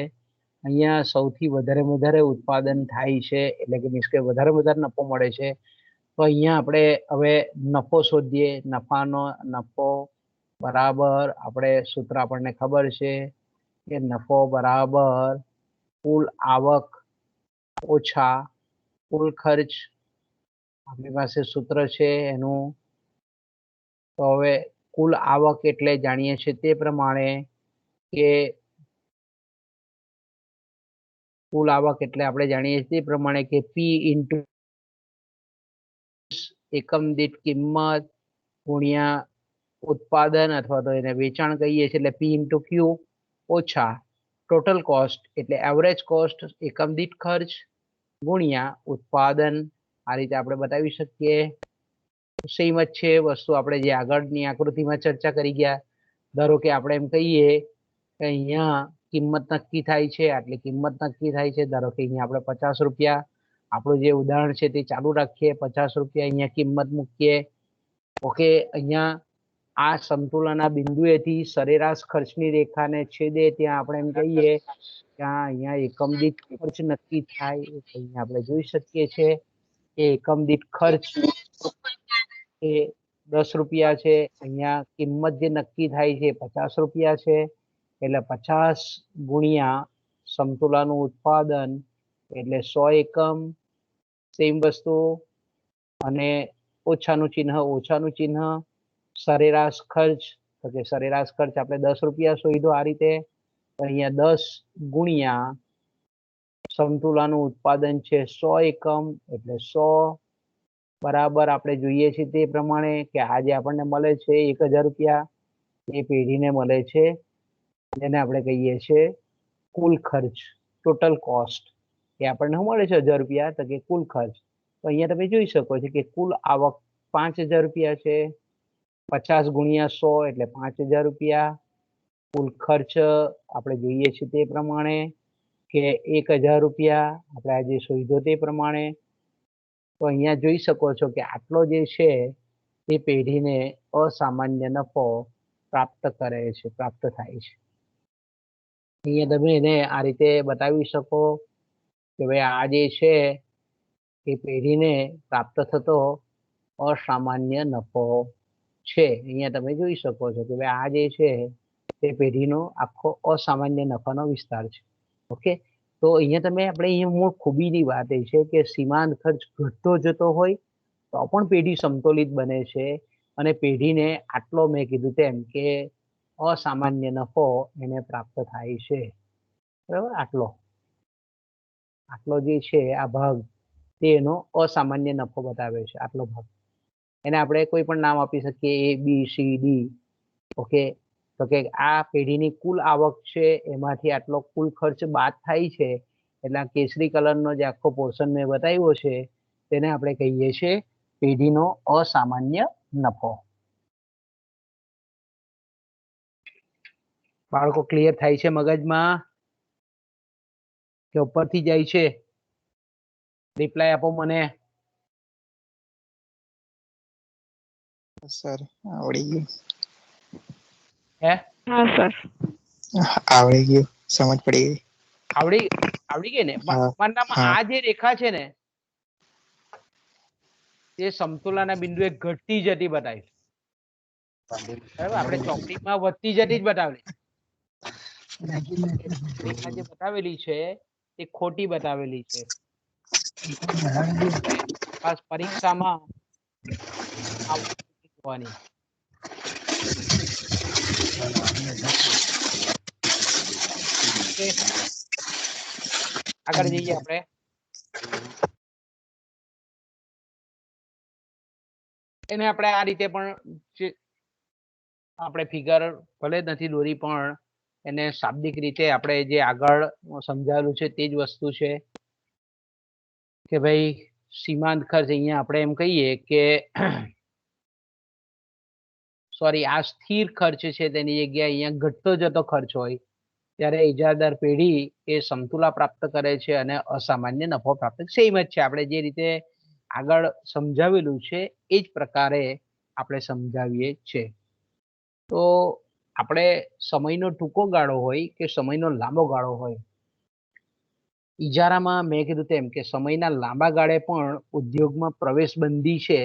અહીંયા સૌથી વધારે ઉત્પાદન થાય છે, એટલે કે મીન્સ કે વધારે નફો મળે છે. તો અહીંયા આપણે હવે નફો શોધીએ. નફો બરાબર આપણે સૂત્ર આપણને ખબર છે કે નફો બરાબર કુલ આવક ઓછા કુલ ખર્ચ. આપણી પાસે સૂત્ર છે એનું. તો હવે કુલ આવક એટલે જાણીએ છીએ તે પ્રમાણે કે કુલ આવક એટલે આપણે જાણીએ છીએ તે પ્રમાણે કે પી ઇન્ટુ એકમ દીઠ કિંમત ગુણ્યા ઉત્પાદન અથવા તો એને વેચાણ કહીએ છીએ એટલે પી ઇન્ટુ ક્યુ ઓછા ટોટલ કોસ્ટ એટલે એવરેજ કોસ્ટ એકમ દીઠ ખર્ચ ગુણ્યા ઉત્પાદન. આ રીતે આપણે બતાવી શકીએ. સેમ જ છે વસ્તુ આપણે જે આગળની આકૃતિમાં ચર્ચા કરી ગયા. ધારો કે આપણે એમ કહીએ કે અહીંયા કિંમત નક્કી થાય છે, આટલી કિંમત નક્કી થાય છે. ધારો કે અહીંયા આપણે 50 રૂપિયા, આપણું જે ઉદાહરણ છે તે ચાલુ રાખીએ, 50 રૂપિયા અહીંયા કિંમત મૂકીએ. ઓકે, અહીંયા આ સમતુલાના બિંદુએથી સરેરાશ ખર્ચની રેખાને છેદે ત્યાં આપણે એમ કહીએ કે અહીંયા એકમ દીઠ ખર્ચ નક્કી થાય. અહીંયા આપણે જોઈ શકીએ છીએ કે એકમ દીઠ ખર્ચ એ 10 રૂપિયા છે. અહીંયા કિંમત જે નક્કી થાય છે 50 રૂપિયા છે. એટલે 50 ગુણ્યા સમતુલાનું ઉત્પાદન એટલે 100 એકમ. સેમ વસ્તુ, અને ઓછાનું ચિહ્ન, સરેરાશ ખર્ચ, તો કે સરેરાશ ખર્ચ આપણે 10 રૂપિયા શોધ્યો આ રીતે. અહીંયા 10 ગુણ્યા સમતુલાનું ઉત્પાદન છે 100 એકમ એટલે 100 બરાબર આપણે જોઈએ છીએ તે પ્રમાણે કે આ જે આપણને મળે છે 1000 રૂપિયા એ પેઢીને મળે છે, જેને આપણે કહીએ છીએ કુલ ખર્ચ, ટોટલ કોસ્ટ. એ આપણને શું મળે છે 1000 રૂપિયા, તો કે કુલ ખર્ચ. તો અહીંયા તમે જોઈ શકો છો કે કુલ આવક 5000 રૂપિયા છે. 50 ગુણ્યા 100 એટલે 5000 રૂપિયા. કુલ ખર્ચ આપણે જોઈએ છીએ તે પ્રમાણે કે 1000 રૂપિયા આપણે આજે શોધ્યો તે પ્રમાણે. તો અહીંયા જોઈ શકો છો કે આટલો જે છે તે પેઢીને અસામાન્ય નફો પ્રાપ્ત થાય છે. અહીંયા તમે એને આ રીતે બતાવી શકો કે ભાઈ આ જે છે એ પેઢીને પ્રાપ્ત થતો અસામાન્ય નફો છે. અહીંયા તમે જોઈ શકો છો કે ભાઈ આ જે છે તે પેઢીનો આખો અસામાન્ય નફાનો વિસ્તાર છે. ઓકે, તો અહીંયા તમે આપણે અહીંયા મૂળ ખૂબીની વાત એ છે કે સીમાંત ખર્ચ ઘટતો જતો હોય તો પણ પેઢી સમતોલિત બને છે, અને પેઢીને આટલો મેં કીધું તેમ કે અસામાન્ય નફો એને પ્રાપ્ત થાય છે. બરાબર, આટલો જે છે આ ભાગ તે એનો અસામાન્ય નફો બતાવે છે, આટલો ભાગ. એને આપણે કોઈ પણ નામ આપી શકીએ, A B C D. Okay, તો કે આ પેઢીની કુલ આવક છે એમાંથી આટલો કુલ ખર્ચ બાદ થાય છે, એટલે આ કેસરી કલરનો જે આખો પોર્શન મેં બતાવ્યો છે તેને આપણે કહીએ છીએ પેઢીનો અસામાન્ય નફો. બાળકો ક્લિયર થાય છે મગજમાં કે ઉપરથી જાય છે? રિપ્લાય આપો મને. સર આવડી ગયું. હે? હા સર. આવડી ગયું, સમજ પડી ગઈ. આવડી ગઈ ને? આ જે રેખા છે ને તે સમતુલાના બિંદુએ ઘટતી જતી બતાવી. બરાબર, આપણે ચોકડીમાં વધતી જતી જ બતાવેલી. રેખા જે બતાવેલી છે તે ખોટી બતાવેલી છે. ખાસ પરીક્ષામાં જોવાની. આગળ જઈએ આપણે. એને આપણે આ રીતે પણ આપણે ફિગર ભલે નથી દોરી પણ એને શાબ્દિક રીતે આપણે જે આગળ સમજાવેલું છે તે જ વસ્તુ છે કે ભાઈ સીમાંત ખર્ચ અહીંયા આપણે એમ કહીએ કે સોરી, આ સ્થિર ખર્ચ છે તેની જગ્યાએ અહીંયા ઘટતો જતો ખર્ચ હોય ત્યારે ઇજારદાર પેઢી એ સમતુલા પ્રાપ્ત કરે છે અને અસામાન્ય નફો પ્રાપ્ત. સેમ જ છે, આપણે જે રીતે આગળ સમજાવેલું છે એ જ પ્રકારે આપણે સમજાવીએ છીએ. તો આપણે સમયનો ટૂંકો ગાળો હોય કે સમયનો લાંબો ગાળો હોય, ઇજારામાં મેં કીધું તેમ કે સમયના લાંબા ગાળે પણ ઉદ્યોગમાં પ્રવેશ બંધી છે,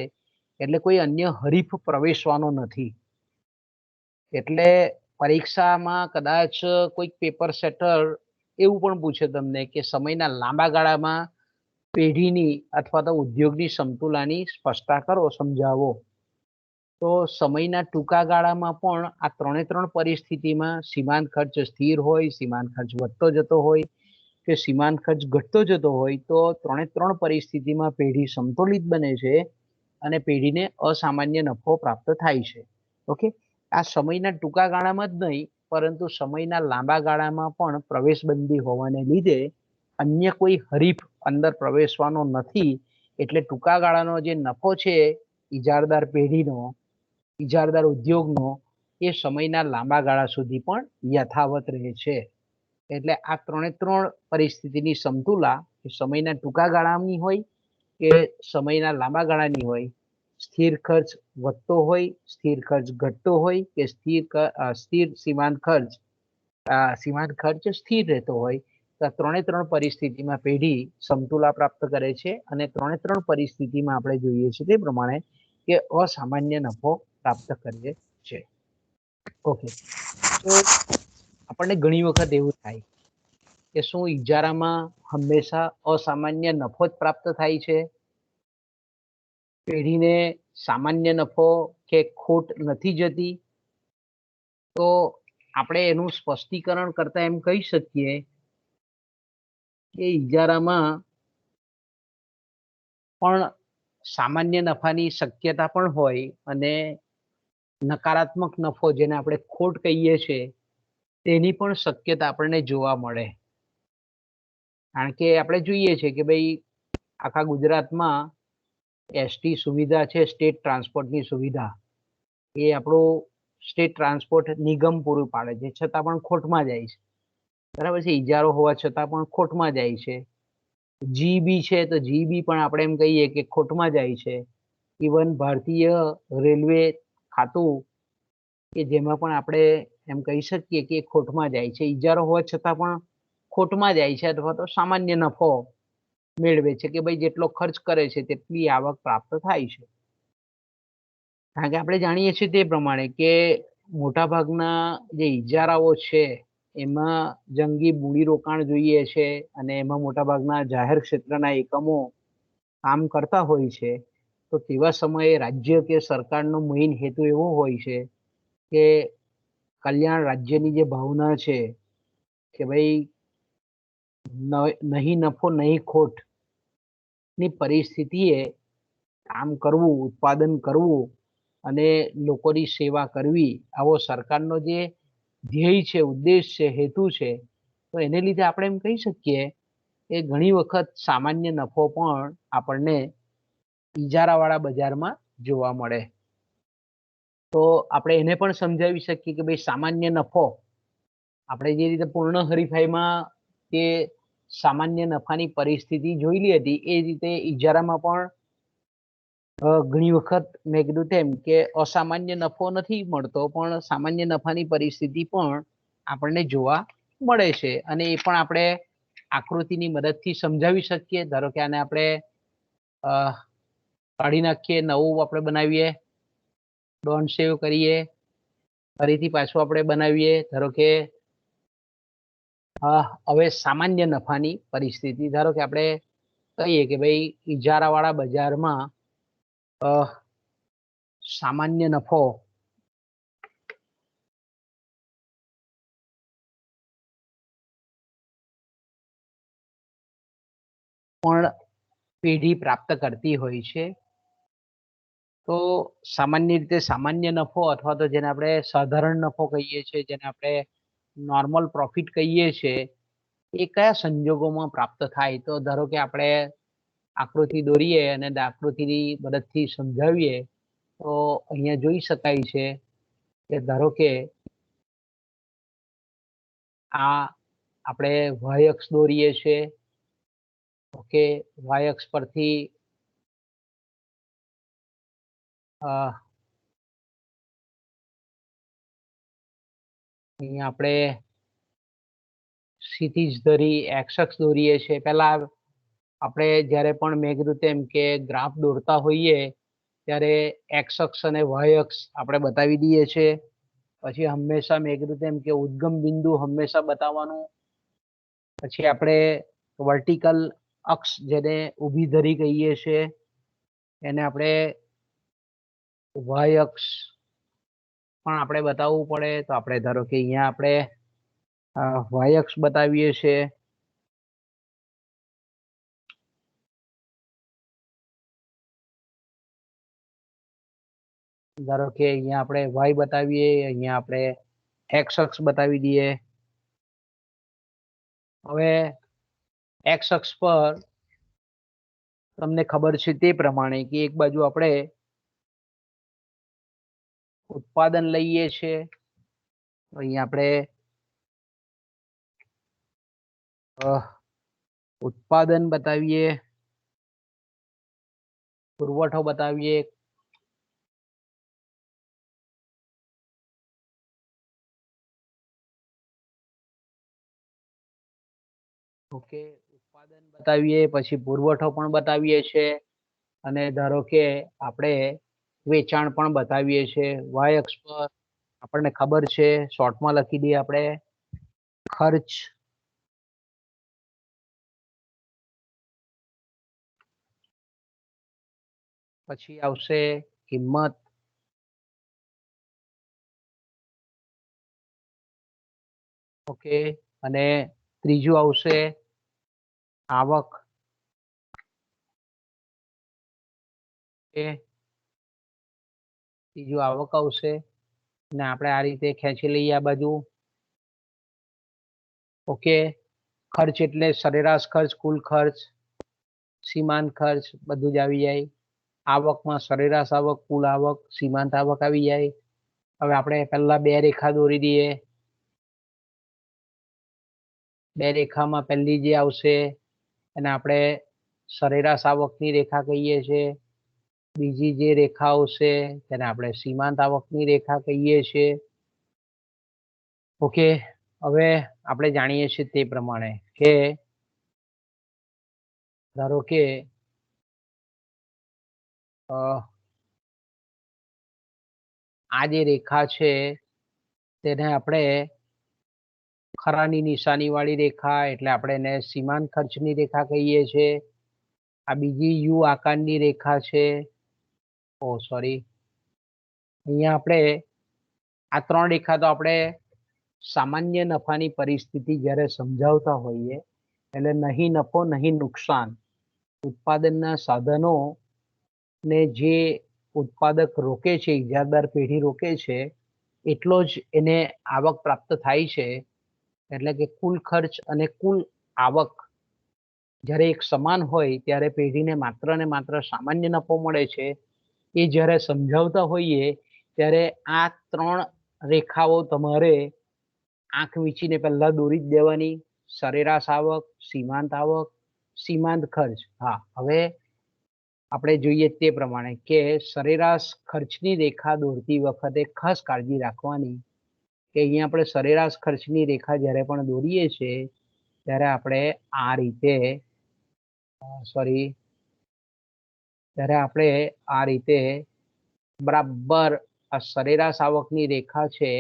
એટલે કોઈ અન્ય હરીફ પ્રવેશવાનો નથી. એટલે પરીક્ષામાં કદાચ કોઈક પેપર સેટર એવું પણ પૂછે તમને કે સમયના લાંબા ગાળામાં પેઢીની અથવા તો ઉદ્યોગની સમતુલાની સ્પષ્ટતા કરો, સમજાવો. તો સમયના ટૂંકા ગાળામાં પણ આ ત્રણ પરિસ્થિતિમાં સીમાંત ખર્ચ સ્થિર હોય, સીમાંત ખર્ચ વધતો જતો હોય કે સીમાંત ખર્ચ ઘટતો જતો હોય, તો ત્રણ પરિસ્થિતિમાં પેઢી સમતોલિત બને છે અને પેઢીને અસામાન્ય નફો પ્રાપ્ત થાય છે. ઓકે, આ સમયના ટૂંકા ગાળામાં જ નહીં પરંતુ સમયના લાંબા ગાળામાં પણ પ્રવેશબંધી હોવાને લીધે અન્ય કોઈ હરીફ અંદર પ્રવેશવાનો નથી. એટલે ટૂંકા ગાળાનો જે નફો છે ઇજારદાર પેઢીનો, ઇજારદાર ઉદ્યોગનો, એ સમયના લાંબા ગાળા સુધી પણ યથાવત રહે છે. એટલે આ ત્રણે ત્રણ પરિસ્થિતિની સમતુલા સમયના ટૂંકા ગાળાની હોય કે સમયના લાંબા ગાળાની હોય, સ્થિર ખર્ચ વધતો હોય, સ્થિર ખર્ચ ઘટતો હોય કે સ્થિર સીમાંત ખર્ચ સ્થિર રહેતો હોય, તો આ ત્રણે ત્રણ પરિસ્થિતિમાં પેઢી સમતુલા પ્રાપ્ત કરે છે અને ત્રણે ત્રણ પરિસ્થિતિમાં આપણે જોઈએ છીએ તે પ્રમાણે કે અસામાન્ય નફો પ્રાપ્ત કરે છે. ઓકે, તો આપણને ઘણી વખત એવું થાય કે શું ઇજારામાં હંમેશા અસામાન્ય નફો જ પ્રાપ્ત થાય છે? પેઢીને સામાન્ય નફો કે ખોટ નથી જતી? તો આપણે એનું સ્પષ્ટીકરણ કરતા એમ કહી શકીએ કે ઇજારામાં પણ સામાન્ય નફાની શક્યતા પણ હોય અને નકારાત્મક નફો જેને આપણે ખોટ કહીએ છીએ તેની પણ શક્યતા આપણને જોવા મળે. કારણ કે આપણે જોઈએ છે કે ભાઈ આખા ગુજરાતમાં એસટી સુવિધા છે, સ્ટેટ ટ્રાન્સપોર્ટની સુવિધા, એ આપણું સ્ટેટ ટ્રાન્સપોર્ટ નિગમ પૂરું પાડે છે, છતાં પણ ખોટમાં જાય છે. બરાબર છે, ઇજારો હોવા છતાં પણ ખોટમાં જાય છે. જીબી છે તો જીબી પણ આપણે એમ કહીએ કે ખોટમાં જાય છે. ઇવન ભારતીય રેલવે ખાતું કે જેમાં પણ આપણે એમ કહી શકીએ કે ખોટમાં જાય છે. ઇજારો હોવા છતાં પણ ખોટમાં જાય છે અથવા તો સામાન્ય નફો મેળવે છે કે ભાઈ જેટલો ખર્ચ કરે છે તેટલી આવક પ્રાપ્ત થાય છે. કારણ કે આપણે જાણીએ છીએ તે પ્રમાણે કે મોટાભાગના જે ઇજારાઓ છે એમાં જંગી મૂડીરોકાણ જોઈએ છે અને એમાં મોટાભાગના જાહેર ક્ષેત્રના એકમો કામ કરતા હોય છે. તો તેવા સમયે રાજ્ય કે સરકારનો મેઇન હેતુ એવો હોય છે કે કલ્યાણ રાજ્યની જે ભાવના છે કે ભાઈ નહીં નફો નહીં ખોટ ની પરિસ્થિતિએ કામ કરવું, ઉત્પાદન કરવું અને લોકોની સેવા કરવી, આવો સરકારનો જે ધ્યેય છે, ઉદ્દેશ છે, હેતુ છે, તો એને લીધે આપણે એમ કહી શકીએ કે ઘણી વખત સામાન્ય નફો પણ આપણને ઇજારાવાળા બજારમાં જોવા મળે. તો આપણે એને પણ સમજાવી શકીએ કે ભાઈ સામાન્ય નફો આપણે જે રીતે પૂર્ણ હરીફાઈમાં કે સામાન્ય નફાની પરિસ્થિતિ જોયેલી હતી એ રીતે ઇજારામાં પણ ઘણી વખત મેં કીધું તેમ કે અસામાન્ય નફો નથી મળતો પણ સામાન્ય નફાની પરિસ્થિતિ પણ આપણને જોવા મળે છે. અને એ પણ આપણે આકૃતિની મદદથી સમજાવી શકીએ. ધારો કે આને આપણે કાઢી નાખીએ, નવું આપણે બનાવીએ, ડોન્ટ સેવ કરીએ, ફરીથી પાછું આપણે બનાવીએ. ધારો કે હવે સામાન્ય નફાની પરિસ્થિતિ, ધારો કે આપણે કહીએ કે ભાઈ ઇજારાવાળા બજારમાં સામાન્ય નફો પણ પેઢી પ્રાપ્ત કરતી હોય છે. તો સામાન્ય રીતે સામાન્ય નફો અથવા તો જેને આપણે સાધારણ નફો કહીએ છીએ, જેને આપણે નોર્મલ પ્રોફિટ કહીએ છીએ, એ કયા સંજોગોમાં પ્રાપ્ત થાય? તો ધારો કે આપણે આકૃતિ દોરીએ અને આકૃતિની મદદથી સમજાવીએ તો અહીંયા જોઈ શકાય છે કે ધારો કે આ આપણે વાય અક્ષ દોરીએ છીએ. ઓકે, વાય અક્ષ પરથી અહીંયા આપણે ક્ષિતિજ ધરી એક્સ અક્ષ દોરીએ છીએ. પહેલા આપણે જ્યારે પણ મેં કીધું તેમ કે ગ્રાફ દોરતા હોઈએ ત્યારે એક્સ અક્ષ અને વાય અક્ષ આપણે બતાવી દઈએ છીએ. પછી હંમેશા મેં કીધું તેમ કે ઉદ્ગમ બિંદુ હંમેશા બતાવવાનું. પછી આપણે વર્ટિકલ અક્ષ જેને ઊભી ધરી કહીએ છીએ એને આપણે વાય અક્ષ પણ આપણે બતાવવું પડે. તો આપણે ધારો કે અહીંયા આપણે વાય અક્ષ બતાવીએ છીએ. ધારો કે અહીંયા આપણે વાય બતાવીએ, અહીંયા આપણે એક્સ અક્ષ બતાવી દઈએ. હવે એક્સ અક્ષ પર તમને ખબર છે તે પ્રમાણે કે એક બાજુ આપણે ઉત્પાદન લઈએ છે, તો અહીંયા આપણે ઉત્પાદન બતાવીએ, પુરવઠો બતાવીએ, ઓકે, ઉત્પાદન બતાવીએ, પછી પુરવઠો પણ બતાવીએ છે, અને ધારો કે આપણે વેચાણ પણ બતાવીએ છે. વાય અક્ષ પર આપણને ખબર છે, શોર્ટમાં લખી દઈએ આપણે ખર્ચ, પછી આવશે કિંમત, ઓકે, અને ત્રીજું આવશે આવક, ત્રીજું આવક આવશે, અને આપણે આ રીતે ખેંચી લઈએ આ બાજુ. ઓકે, ખર્ચ એટલે સરેરાશ ખર્ચ, કુલ ખર્ચ, સીમાંત ખર્ચ બધું જ આવી જાય. આવકમાં સરેરાશ આવક, કુલ આવક, સીમાંત આવક આવી જાય. હવે આપણે પહેલા બે રેખા દોરી દઈએ. બે રેખામાં પહેલી જે આવશે એને આપણે સરેરાશ આવકની રેખા કહીએ છીએ. બીજી જે રેખા આવશે તેને આપણે સીમાંત આવકની રેખા કહીએ છીએ. ઓકે, હવે આપણે જાણીએ છીએ તે પ્રમાણે કે ધારો કે આ જે રેખા છે તેને આપણે ખરાની નિશાની વાળી રેખા એટલે આપણે એને સીમાંત ખર્ચની રેખા કહીએ છીએ. આ બીજી યુ આકારની રેખા છે. ઓ સોરી, અહીંયા આપણે આ ત્રણ રેખા તો આપણે સામાન્ય નફાની પરિસ્થિતિ જ્યારે સમજાવતા હોઈએ એટલે નહીં નફો નહીં નુકસાન, ઉત્પાદનના સાધનો ને જે ઉત્પાદક રોકે છે, ઇજારદાર પેઢી રોકે છે, એટલો જ એને આવક પ્રાપ્ત થાય છે. એટલે કે કુલ ખર્ચ અને કુલ આવક જ્યારે એક સમાન હોય ત્યારે પેઢીને માત્ર ને માત્ર સામાન્ય નફો મળે છે. એ જ્યારે સમજાવતા હોઈએ ત્યારે આ ત્રણ રેખાઓ તમારે આંખ વીંચીને પહેલા દોરી જ દેવાની. સરેરાશ આવક, સીમાંત આવક, સીમાંત ખર્ચ. હા, હવે આપણે જોઈએ તે પ્રમાણે કે સરેરાશ ખર્ચની રેખા દોરતી વખતે ખાસ કાળજી રાખવાની કે અહીંયા આપણે સરેરાશ ખર્ચની રેખા જ્યારે પણ દોરીએ છીએ ત્યારે આપણે આ રીતે બરાબર આ સરેરાશ આવકની રેખા છે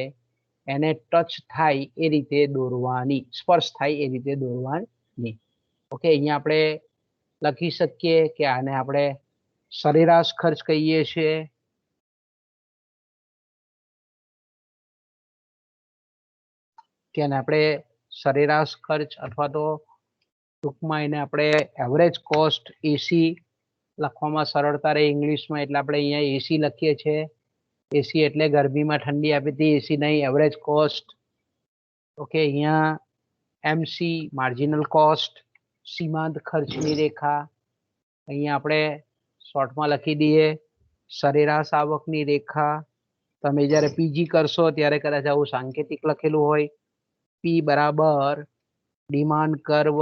એને ટચ થાય એ રીતે દોરવાની, સ્પર્શ થાય એ રીતે દોરવાની. ઓકે, અહીંયા આપણે લખી શકીએ કે આને આપણે સરેરાશ ખર્ચ કહીએ છીએ. કે આપણે સરેરાશ ખર્ચ અથવા તો ટૂંકમાં એને આપણે એવરેજ કોસ્ટ એસી લખવામાં સરળતા રહે ઇંગ્લિશમાં એટલે આપણે અહીંયા એસી લખીએ છીએ. એસી એટલે ગરમીમાં ઠંડી આપી હતી, એસી નહીં, એવરેજ કોસ્ટ. ઓકે, અહીંયા એમસી માર્જિનલ કોસ્ટ, સીમાંત ખર્ચની રેખા. અહીંયા આપણે શોર્ટમાં લખી દઈએ સરેરાશ આવકની રેખા. તમે જ્યારે પીજી કરશો ત્યારે કદાચ આવું સાંકેતિક લખેલું હોય, પી બરાબર ડિમાન્ડ કર્વ,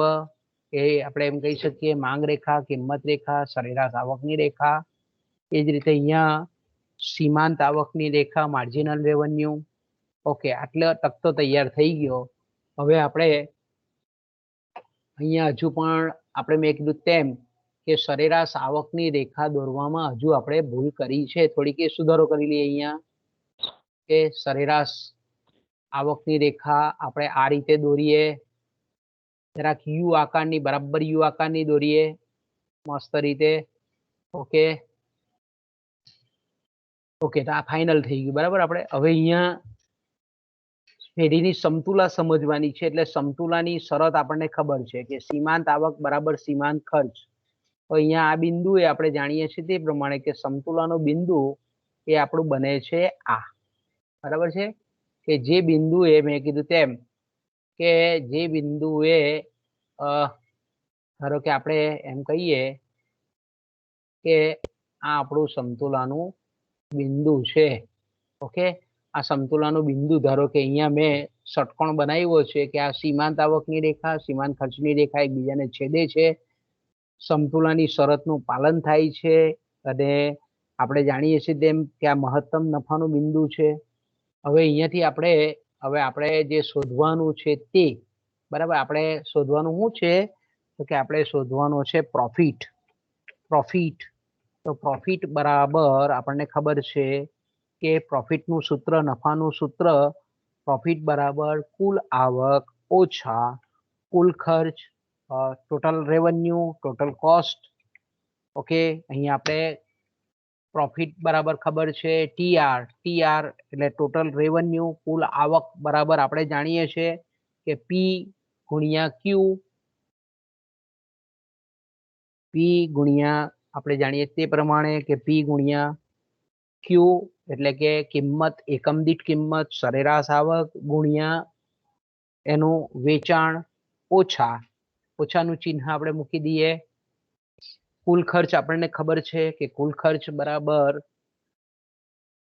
એ આપણે એમ કહી શકીએ માંગ રેખા, કિંમત રેખા, સરેરાશ આવકની રેખા. એ જ રીતે અહીંયા સીમાંત આવકની રેખા, માર્જિનલ રેવન્યુ. ઓકે, આટલો તકતો તૈયાર થઈ ગયો. હવે આપણે અહીંયા હજુ પણ આપણે મેં કીધું તેમ કે સરેરાશ આવકની રેખા દોરવામાં હજુ આપણે ભૂલ કરી છે થોડીક, એ સુધારો કરી લઈએ. અહીંયા કે સરેરાશ આવકની રેખા આપણે આ રીતે દોરીએ, જરાક યુ આકારની, બરાબર યુ આકારની દોરીએ મસ્ત રીતે. ઓકે ઓકે, તો આ ફાઇનલ થઈ ગયું બરાબર. આપણે હવે અહીંયા પેઢીની સમતુલા સમજવાની છે એટલે સમતુલાની શરત આપણને ખબર છે કે સીમાંત આવક બરાબર સીમાંત ખર્ચ. તો અહીંયા આ બિંદુ એ આપણે જાણીએ છીએ તે પ્રમાણે કે સમતુલાનો બિંદુ એ આપણું બને છે આ, બરાબર છે. કે જે બિંદુ એ મેં કીધું તેમ કે જે બિંદુએ ધારો કે આપણે એમ કહીએ કે આ આપણું સમતુલાનું બિંદુ છે. ઓકે, આ સમતુલાનું બિંદુ ધારો કે અહીંયા મેં ષટકોણ બનાવ્યો છે કે આ સીમાંત આવકની રેખા સીમાંત ખર્ચની રેખા એકબીજાને છેદે છે, સમતુલાની શરતનું પાલન થાય છે અને આપણે જાણીએ છીએ તેમ કે આ મહત્તમ નફાનું બિંદુ છે. હવે અહીંયાથી આપણે જે શોધવાનું છે તે બરાબર, આપણે શોધવાનું શું છે તો કે આપણે શોધવાનો છે પ્રોફિટ. તો પ્રોફિટ બરાબર આપણને ખબર છે કે પ્રોફિટનું સૂત્ર, નફાનું સૂત્ર, પ્રોફિટ બરાબર કુલ આવક ઓછા કુલ ખર્ચ, total revenue, total cost. Okay, અહીં આપણે પ્રોફિટ બરાબર ખબર છે ટીઆર એટલે ટોટલ રેવન્યુ, કુલ આવક બરાબર આપણે જાણીએ છીએ કે પી ગુણ્યા ક્યુ, પી ગુણ્યા આપણે જાણીએ તે પ્રમાણે કે પી ગુણ્યા ક્યુ એટલે કે કિંમત, એકમ દીઠ કિંમત, સરેરાશ આવક ગુણ્યા એનું વેચાણ ઓછાનું ચિહ્ન આપણે મૂકી દઈએ. કુલ ખર્ચ આપણને ખબર છે કે કુલ ખર્ચ બરાબર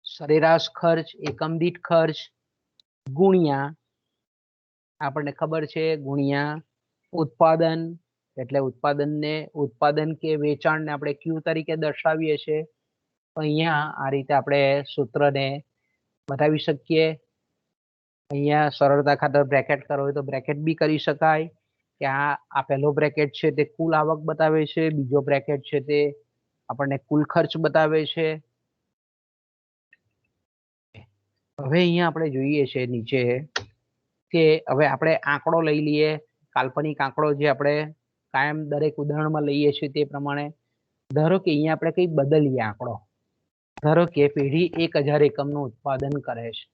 સરેરાશ ખર્ચ એકમ દીઠ ખર્ચ ગુણ્યા આપણને ખબર છે ગુણ્યા ઉત્પાદન, એટલે ઉત્પાદન કે વેચાણને આપણે ક્યુ તરીકે દર્શાવીએ છીએ. અહીંયા આ રીતે આપણે સૂત્રને બતાવી શકીએ. અહીંયા સરળતા ખાતર બ્રેકેટ કરવો હોય તો બ્રેકેટ બી કરી શકાય કે આ પહેલો બ્રેકેટ છે તે કુલ આવક બતાવે છે, બીજો બ્રેકેટ છે તે આપણને કુલ ખર્ચ બતાવે છે. હવે અહીંયા આપણે જોઈએ છે નીચે કે હવે આપણે આંકડો લઈ લઈએ, કાલ્પનિક આંકડો જે આપણે કાયમ દરેક ઉદાહરણમાં લઈએ છીએ તે પ્રમાણે. ધારો કે અહીંયા આપણે કઈ બદલીએ આંકડો, ધારો કે પેઢી 1000 એકમનું ઉત્પાદન કરે છે.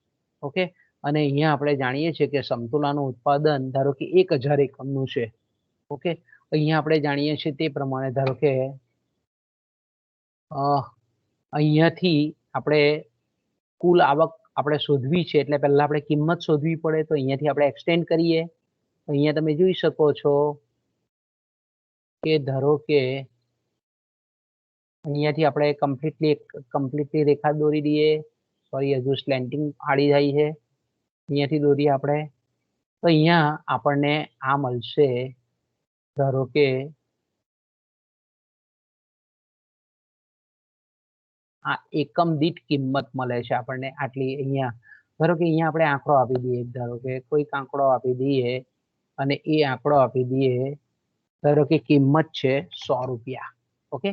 ઓકે, અને અહીંયા આપણે જાણીએ છીએ કે સમતુલાનું ઉત્પાદન ધારો કે 1000 એકમનું છે. ઓકે, અહીંયા આપણે જાણીએ છીએ તે પ્રમાણે ધારો કે અહીંયાથી આપણે કુલ આવક આપણે શોધવી છે એટલે પહેલા આપણે કિંમત શોધવી પડે. તો અહીંયાથી આપણે એક્સટેન્ડ કરીએ. અહીંયા તમે જોઈ શકો છો કે ધારો કે અહીંયાથી આપણે કમ્પ્લીટલી રેખા દોરી દઈએ. સોરી, હજુ સ્લેન્ટિંગ આડી જાય છે. અહીંયાથી દોરીએ આપણે. તો અહીંયા આપણને આ મળશે, ધારો કે આ એકમ દીઠ કિંમત મળે છે આપણને આટલી. અહીંયા ધારો કે અહીંયા આપણે આંકડો આપી દઈએ, ધારો કે કોઈક આંકડો આપી દઈએ અને એ આંકડો આપી દઈએ, ધારો કે કિંમત છે 100 રૂપિયા. ઓકે,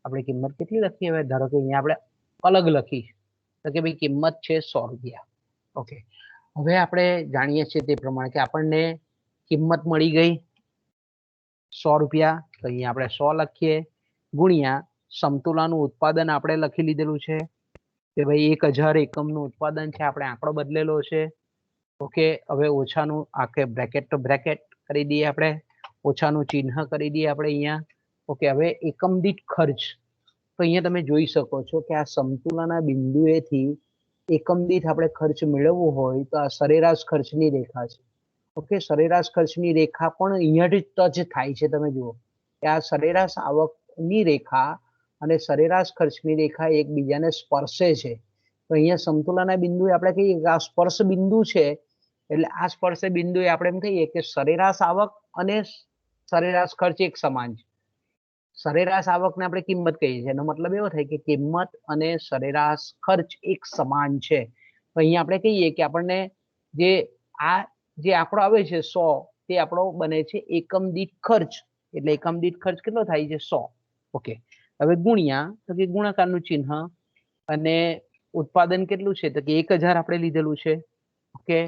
આપણે કિંમત કેટલી લખીએ હવે, ધારો કે અહીંયા આપણે અલગ લખી તો કે ભાઈ કિંમત છે 100 રૂપિયા. ઓકે, હવે આપણે જાણીએ છીએ તે પ્રમાણે કે આપણને કિંમત મળી ગઈ 100 રૂપિયા. તો અહીંયા આપણે 100 લખીએ ગુણ્યા સમતુલાનું ઉત્પાદન આપણે લખી લીધેલું છે કે ભાઈ 1000 એકમનું ઉત્પાદન છે, આપણે આંકડો બદલેલો છે. ઓકે, હવે ઓછાનું આખે બ્રેકેટ તો બ્રેકેટ કરી દઈએ આપણે, ઓછાનું ચિહ્ન કરી દઈએ આપણે અહીંયા. ઓકે, હવે એકમ દીઠ ખર્ચ, તો અહીંયા તમે જોઈ શકો છો કે આ સમતુલાના બિંદુએથી એકમ દીઠ આપણે ખર્ચ મેળવવો હોય તો આ સરેરાશ ખર્ચની રેખા છે. ઓકે, સરેરાશ ખર્ચની રેખા પણ અહીંયાથી ટચ થાય છે. તમે જુઓ કે આ સરેરાશ આવકની રેખા અને સરેરાશ ખર્ચની રેખા એકબીજાને સ્પર્શે છે. તો અહીંયા સમતુલાના બિંદુએ આપણે કહીએ કે આ સ્પર્શ બિંદુ છે, એટલે આ સ્પર્શ બિંદુએ આપણે એમ કહીએ કે સરેરાશ આવક અને સરેરાશ ખર્ચ એક સમાન છે. સરેરાશ આવકને આપણે કિંમત કહીએ છીએ, એનો મતલબ એવો થાય કે કિંમત અને સરેરાશ ખર્ચ એક સમાન છે. તો અહીંયા આપણે કહીએ કે આપણને જે આંકડો આવે છે 100, તે આંકડો બને છે એકમ દીઠ ખર્ચ, એટલે એકમ દીઠ ખર્ચ કેટલો થાય છે 100. ઓકે, હવે ગુણ્યા તો કે ગુણાકારનું ચિહ્ન, અને ઉત્પાદન કેટલું છે તો કે 1000 આપણે લીધેલું છે. ઓકે,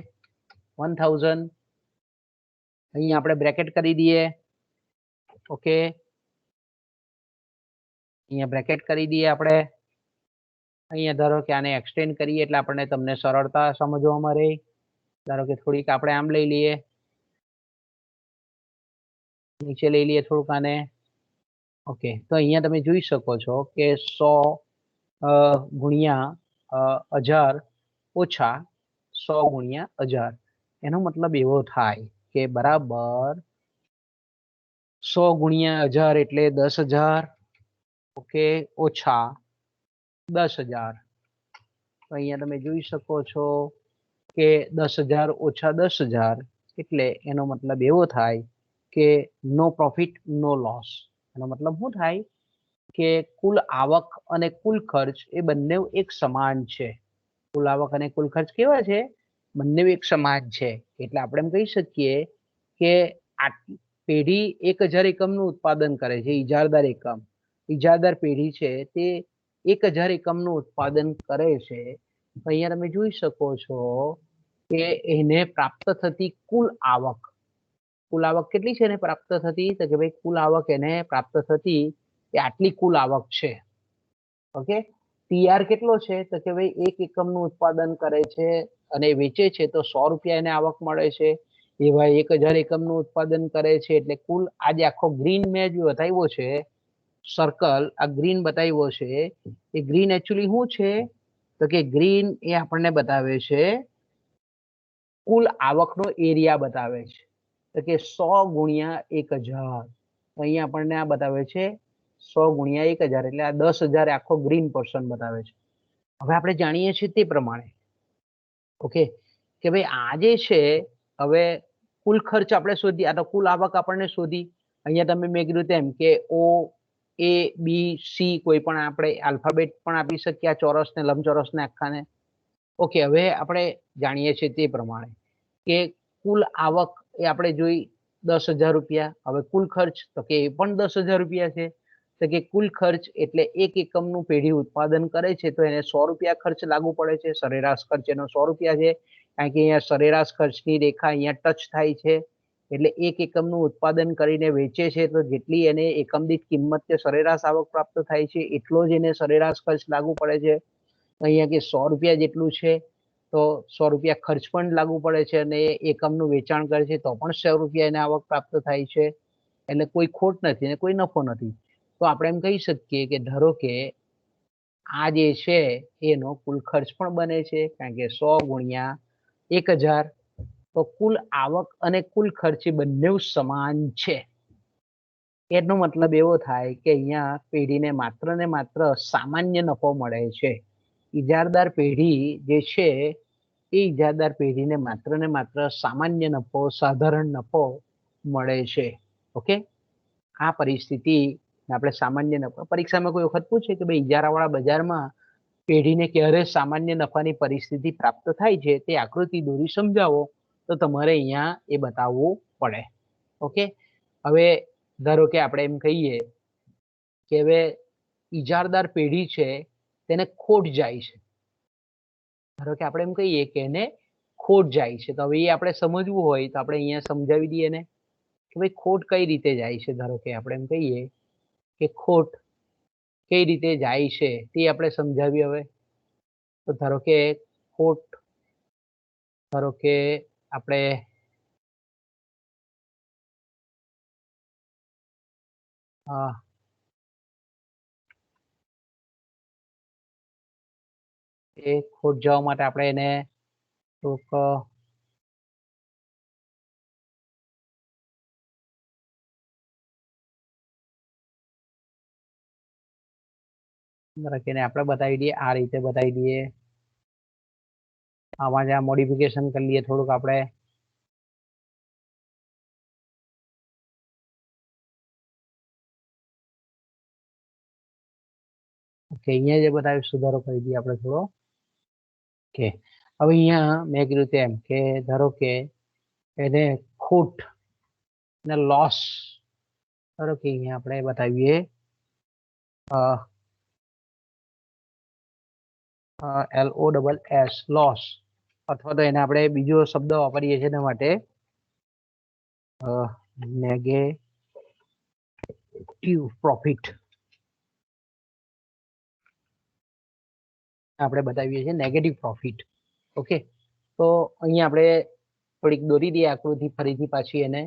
1000 અહીંયા આપણે બ્રેકેટ કરી દઈએ. ઓકે, અહીંયા બ્રેકેટ કરી દઈએ આપણે. અહીંયા ધારો કે આને એક્સટેન્ડ કરીએ એટલે આપણને તમને સરળતા સમજવામાં રહે. ધારો કે થોડીક આપણે આમ લઈ લઈએ, નીચે લઈ લઈએ થોડુંક આને. ઓકે, તો અહીંયા તમે જોઈ શકો છો કે 100 ગુણ્યા 1000 ઓછા 100 ગુણ્યા 1000, એનો મતલબ એવો થાય કે બરાબર 100 ગુણ્યા 1000 એટલે 10,000. ઓકે, ઓછા 10,000. તો અહીંયા તમે જોઈ શકો છો કે 10,000 ઓછા 10,000 એટલે એનો મતલબ એવો થાય કે નો પ્રોફિટ નો લોસ. એનો મતલબ શું થાય કે કુલ આવક અને કુલ ખર્ચ એ બંને એક સમાન છે. કુલ આવક અને કુલ ખર્ચ કેવા છે? બંને એક સમાન છે. એટલે આપણે એમ કહી શકીએ કે આ પેઢી 1,000 એકમનું ઉત્પાદન કરે છે. ઇજારદાર એકમ, ઇજારદાર પેઢી છે તે 1,000 એકમનું ઉત્પાદન કરે છે. અહીંયા તમે જોઈ શકો છો કે એને પ્રાપ્ત થતી કુલ આવક કેટલી છે એને પ્રાપ્ત થતી? તો કે ભાઈ કુલ આવક એને પ્રાપ્ત થતી એ આટલી કુલ આવક છે. ઓકે, TR કેટલો છે? તો કે ભાઈ 1 એકમનું ઉત્પાદન કરે છે અને વેચે છે તો 100 રૂપિયા એને આવક મળે છે. એવા 1,000 એકમનું ઉત્પાદન કરે છે એટલે કુલ આજે આખો ગ્રીન મેં જે બતાવ્યો છે સર્કલ, આ ગ્રીન બતાવ્યો છે એ ગ્રીન એકચ્યુઅલી શું છે? તો કે ગ્રીન એ આપણને બતાવે છે કુલ આવકનો એરિયા બતાવે છે. તો કે 100 ગુણ્યા 1,000. અહીંયા આપણને આ બતાવે છે 100 ગુણ્યા 1,000 એટલે આ 10,000 આખો ગ્રીન પોર્શન બતાવે છે. હવે આપણે જાણીએ છીએ તે પ્રમાણે ઓકે કે ભાઈ આ જે છે હવે કુલ ખર્ચ આપણે શોધી, આ તો કુલ આવક આપણને શોધી. અહીંયા તમે મેં કીધું તેમ કે OABC કોઈ પણ આપણે આલ્ફાબેટ પણ આપી શકીએ આ ચોરસને, લંબચોરસને આખાને. ઓકે, હવે આપણે જાણીએ છીએ તે પ્રમાણે કે કુલ આવક એ આપણે જોઈ 10,000 રૂપિયા. હવે કુલ ખર્ચ તો કે એ પણ 10,000 રૂપિયા છે. તો કે કુલ ખર્ચ એટલે 1 એકમનું પેઢી ઉત્પાદન કરે છે તો એને 100 રૂપિયા ખર્ચ લાગુ પડે છે. સરેરાશ ખર્ચ એનો 100 રૂપિયા છે કારણ કે અહીંયા સરેરાશ ખર્ચની રેખા અહીંયા ટચ થાય છે. એટલે 1 એકમનું ઉત્પાદન કરીને વેચે છે તો જેટલી એને એકમ દીઠ કિંમત કે સરેરાશ આવક પ્રાપ્ત થાય છે એટલો જ એને સરેરાશ ખર્ચ લાગુ પડે છે. અહીંયા કે 100 રૂપિયા જેટલું છે તો 100 રૂપિયા ખર્ચ પણ લાગુ પડે છે અને એકમનું વેચાણ કરે છે તો પણ 100 રૂપિયા એને આવક પ્રાપ્ત થાય છે. એટલે કોઈ ખોટ નથી અને કોઈ નફો નથી. તો આપણે એમ કહી શકીએ કે ધારો કે આ જે છે એનો કુલ ખર્ચ પણ બને છે કારણ કે 100 ગુણ્યા 1,000 તો કુલ આવક અને કુલ ખર્ચ બંને સમાન છે. એનો મતલબ એવો થાય કે અહીંયા પેઢીને માત્ર ને માત્ર સામાન્ય નફો મળે છે. ઇજારદાર પેઢી જે છે એ ઇજારદાર પેઢીને માત્ર ને માત્ર સામાન્ય નફો, સાધારણ નફો મળે છે. ઓકે, આ પરિસ્થિતિ આપણે સામાન્ય નફો, પરીક્ષામાં કોઈ વખત પૂછે કે ભાઈ ઇજારાવાળા બજારમાં પેઢીને ક્યારે સામાન્ય નફાની પરિસ્થિતિ પ્રાપ્ત થાય છે તે આકૃતિ દોરી સમજાવો તો તમારે અહીંયા એ બતાવવું પડે. ઓકે, હવે ધારો કે આપણે એમ કહીએ કે હવે ઇજારદાર પેઢી છે તેને ખોટ જાય છે. ધારો કે આપણે એમ કહીએ કે એને ખોટ જાય છે તો હવે એ આપણે સમજવું હોય તો આપણે અહીંયા સમજાવી દઈએ ને કે ભાઈ ખોટ કઈ રીતે જાય છે. ધારો કે આપણે એમ કહીએ કે ખોટ કઈ રીતે જાય છે તે આપણે સમજાવીએ. હવે તો ધારો કે ખોટ, ધારો કે આપણે એ ખોટ જવા માટે આપણે એને થોડુંક રાખીને આપણે બતાવી દઈએ, આ રીતે બતાવી દઈએ. આમાં જ આ મોડિફિકેશન કરી લઈએ થોડુંક આપણે. ઓકે, અહીંયા જે બતાવ્યું સુધારો કરી દઈએ આપણે થોડો. ઓકે, હવે અહીંયા મેં કીધું તેમ કે ધારો કે એને ખોટ ને લોસ, ધારો કે અહીંયા આપણે બતાવીએ LOSS લોસ, અથવા તો એને આપણે બીજો શબ્દ વાપરીએ છીએ એના માટે નેગેટિવ પ્રોફિટ આપણે બતાવીએ છીએ નેગેટિવ પ્રોફિટ. ઓકે, તો અહીંયા આપણે થોડીક દોરી દઈએ આકૃતિ ફરીથી પાછી. એને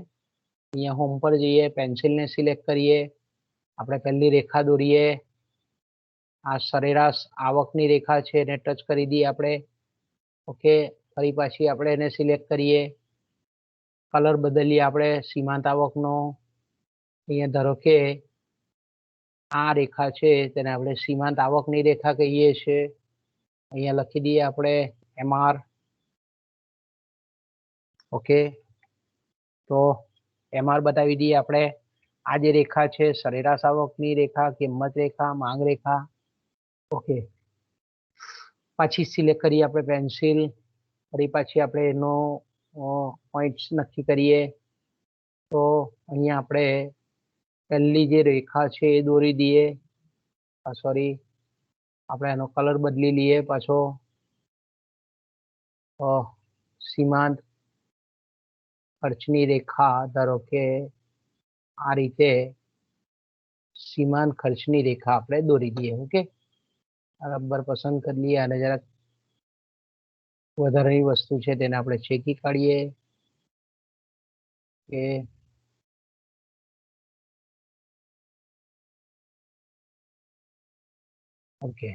અહીંયા હોમ પર જઈએ, પેન્સિલને સિલેક્ટ કરીએ, આપણે પહેલી રેખા દોરીએ. આ સરેરાશ આવકની રેખા છે એને ટચ કરી દઈએ આપણે. ઓકે, ફરી પાછી આપણે એને સિલેક્ટ કરીએ, કલર બદલીએ આપણે સીમાંત આવકનો. અહીંયા ધારો કે આ રેખા છે તેને આપણે સીમાંત આવકની રેખા કહીએ છીએ. અહીંયા લખી દઈએ આપણે MR. ઓકે, તો MR બતાવી દઈએ આપણે. આ જે રેખા છે સરેરાશ આવકની રેખા, કિંમત રેખા, માંગ રેખા. ઓકે, પાછી સિલેક્ટ કરીએ આપણે પેન્સિલ. ફરી પાછી આપણે એનો પોઈન્ટ્સ નક્કી કરીએ. તો અહીંયા આપણે પહેલી જે રેખા છે એ દોરી દઈએ. સોરી, આપણે એનો કલર બદલી લઈએ પાછો. સીમાંત ખર્ચની રેખા, ધારો કે આ રીતે સીમાંત ખર્ચની રેખા આપણે દોરી દઈએ. ઓકે, રબર પસંદ કરી લઈએ અને જરાક વધારાની વસ્તુ છે તેને આપણે ચેકી કાઢીએ કે ઓકે,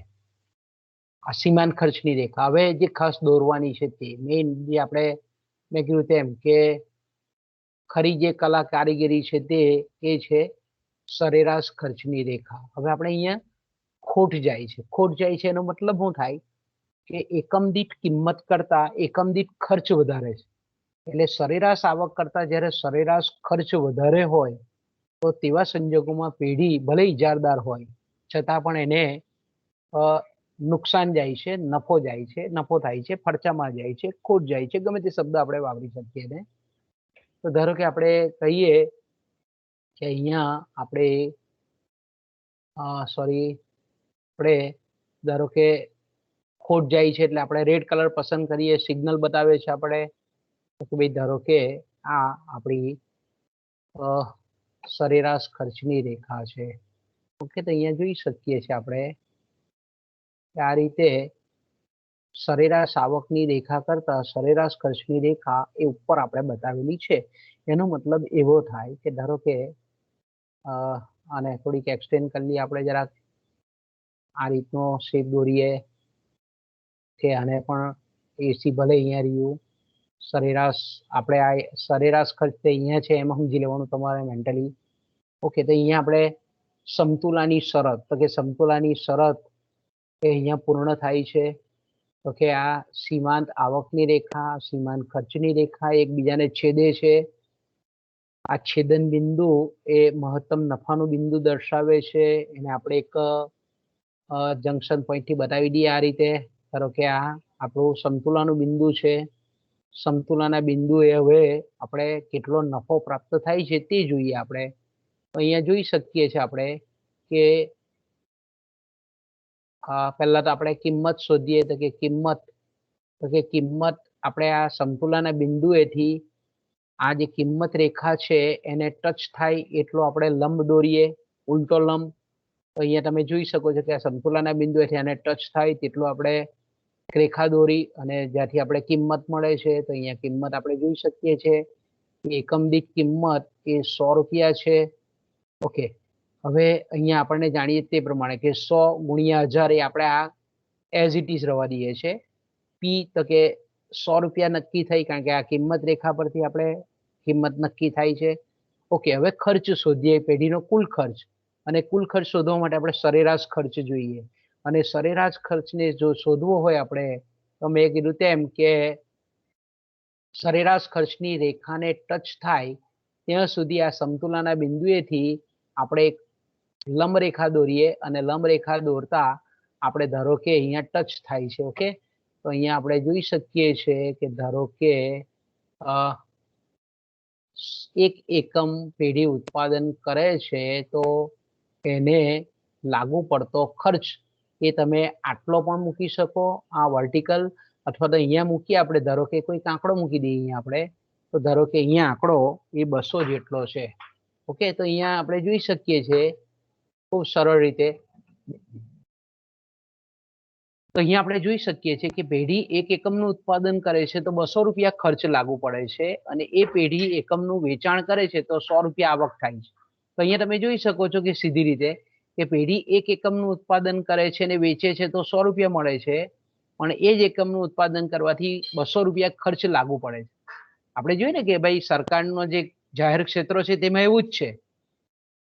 આ સીમાંત ખર્ચની રેખા હવે જે ખાસ દોરવાની છે તે મેઇન જે આપણે મેં કીધું તેમ કે ખરી જે કલા કારીગરી છે તે એ છે સરેરાશ ખર્ચની રેખા. હવે આપણે અહીંયા ખોટ જાય છે. ખોટ જાય છે એનો મતલબ શું થાય કે એકમ દીઠ કિંમત કરતા એકમ દીઠ ખર્ચ વધારે છે. એટલે સરેરાશ આવક કરતા જ્યારે સરેરાશ ખર્ચ વધારે હોય તો તેવા સંજોગોમાં પેઢી ભલે ઇજારદાર હોય છતાં પણ એને નુકસાન જાય છે, નફો જાય છે, નફો થાય છે, ફરચામાં જાય છે, ખોટ જાય છે, ગમે તે શબ્દ આપણે વાપરી શકીએ એને. તો ધારો કે આપણે કહીએ કે અહીંયા આપણે સોરી આપણે ધારો કે ખોટ જાય છે એટલે આપણે રેડ કલર પસંદ કરીએ. સિગ્નલ બતાવે છે આપણે કે ભાઈ ધારો કે આ આપણી સરેરાશ ખર્ચની રેખા છે. ઓકે, તો અહીંયા જોઈ શકીએ છીએ આપણે કે આ રીતે સરેરાશ આવકની રેખા કરતા સરેરાશ ખર્ચની રેખા એ ઉપર આપણે બતાવેલી છે. એનો મતલબ એવો થાય કે ધારો કે આને થોડીક એક્સટેન્ડ કરી લઈએ આપણે જરાક. આ રીતનો શેપ દોરીએ કે આને પણ એસી ભલે અહીંયા રહ્યું. સરેરાશ આપણે આ સરેરાશ ખર્ચ અહીંયા છે એમ સમજી લેવાનું તમારે મેન્ટલી. ઓકે, તો અહીંયા આપણે સમતુલાની શરત, તો કે સમતુલાની શરત એ અહીંયા પૂર્ણ થાય છે. તો કે આ સીમાંત આવકની રેખા, સીમાંત ખર્ચની રેખા એકબીજાને છેદે છે. આ છેદન બિંદુ એ મહત્તમ નફાનું બિંદુ દર્શાવે છે. એને આપણે એક જંકશન પોઈન્ટથી બતાવી દઈએ આ રીતે. ધારો કે આ આપણું સમતુલાનું બિંદુ છે. સમતુલાના બિંદુએ હવે આપણે કેટલો નફો પ્રાપ્ત થાય છે તે જોઈએ આપણે. અહીંયા જોઈ શકીએ છીએ આપણે કે પહેલા તો આપણે કિંમત શોધીએ. તો કે કિંમત આપણે આ સમતુલાના બિંદુએથી આ જે કિંમત રેખા છે એને ટચ થાય એટલો આપણે લંબ દોરીએ, ઉલટો લંબ. તો અહીંયા તમે જોઈ શકો છો કે આ સમતુલાના બિંદુએથી આને ટચ થાય તેટલો આપણે રેખા દોરી અને જ્યાંથી આપણે કિંમત મળે છે તો અહીંયા કિંમત આપણે જોઈ શકીએ છીએ એકમ દીઠ કિંમત એ 100 રૂપિયા છે. ઓકે, હવે અહીંયા આપણને જાણીએ તે પ્રમાણે કે 100 ગુણ્યા 1000 એ આપણે આ એઝ ઇટ ઇઝ રવા દઈએ છે. પી તો કે 100 રૂપિયા નક્કી થઈ કારણ કે આ કિંમત રેખા પરથી આપણે કિંમત નક્કી થાય છે. ઓકે, હવે ખર્ચ શોધીએ, પેઢીનો કુલ ખર્ચ. અને કુલ ખર્ચ શોધવા માટે આપણે સરેરાશ ખર્ચ જોઈએ. અને સરેરાશ ખર્ચને જો શોધવો હોય આપણે તો મેં કીધું તેમ કે સરેરાશ ખર્ચની રેખાને ટચ થાય ત્યાં સુધી આ સમતુલાના બિંદુએથી આપણે એક લંબ રેખા દોરીએ અને લંબ રેખા દોરતા આપણે ધારો કે અહીંયા ટચ થાય છે. ઓકે, તો અહીંયા આપણે જોઈ શકીએ છીએ કે ધારો કે 1 એકમ પેઢી ઉત્પાદન કરે છે તો એને લાગુ પડતો ખર્ચ એ તમે આટલો પણ મૂકી શકો, આ વર્ટિકલ, અથવા તો અહીંયા મૂકીએ આપણે. ધારો કે કોઈ આંકડો મૂકી દઈએ અહીંયા આપણે. તો ધારો કે અહીંયા આંકડો એ 200 જેટલો છે. ઓકે, તો અહીંયા આપણે જોઈ શકીએ છીએ ખૂબ સરળ રીતે. તો અહીંયા આપણે જોઈ શકીએ છીએ કે પેઢી 1 એકમનું ઉત્પાદન કરે છે તો 200 રૂપિયા ખર્ચ લાગુ પડે છે અને એ પેઢી એકમનું વેચાણ કરે છે તો 100 રૂપિયા આવક થાય છે. તો અહીંયા તમે જોઈ શકો છો કે સીધી રીતે કે પેઢી 1 એકમનું ઉત્પાદન કરે છે અને વેચે છે તો 100 રૂપિયા મળે છે, પણ એ જ એકમનું ઉત્પાદન કરવાથી 200 રૂપિયા ખર્ચ લાગુ પડે છે. આપણે જોઈએ ને કે ભાઈ સરકારનો જે જાહેર ક્ષેત્રો છે તેમાં એવું જ છે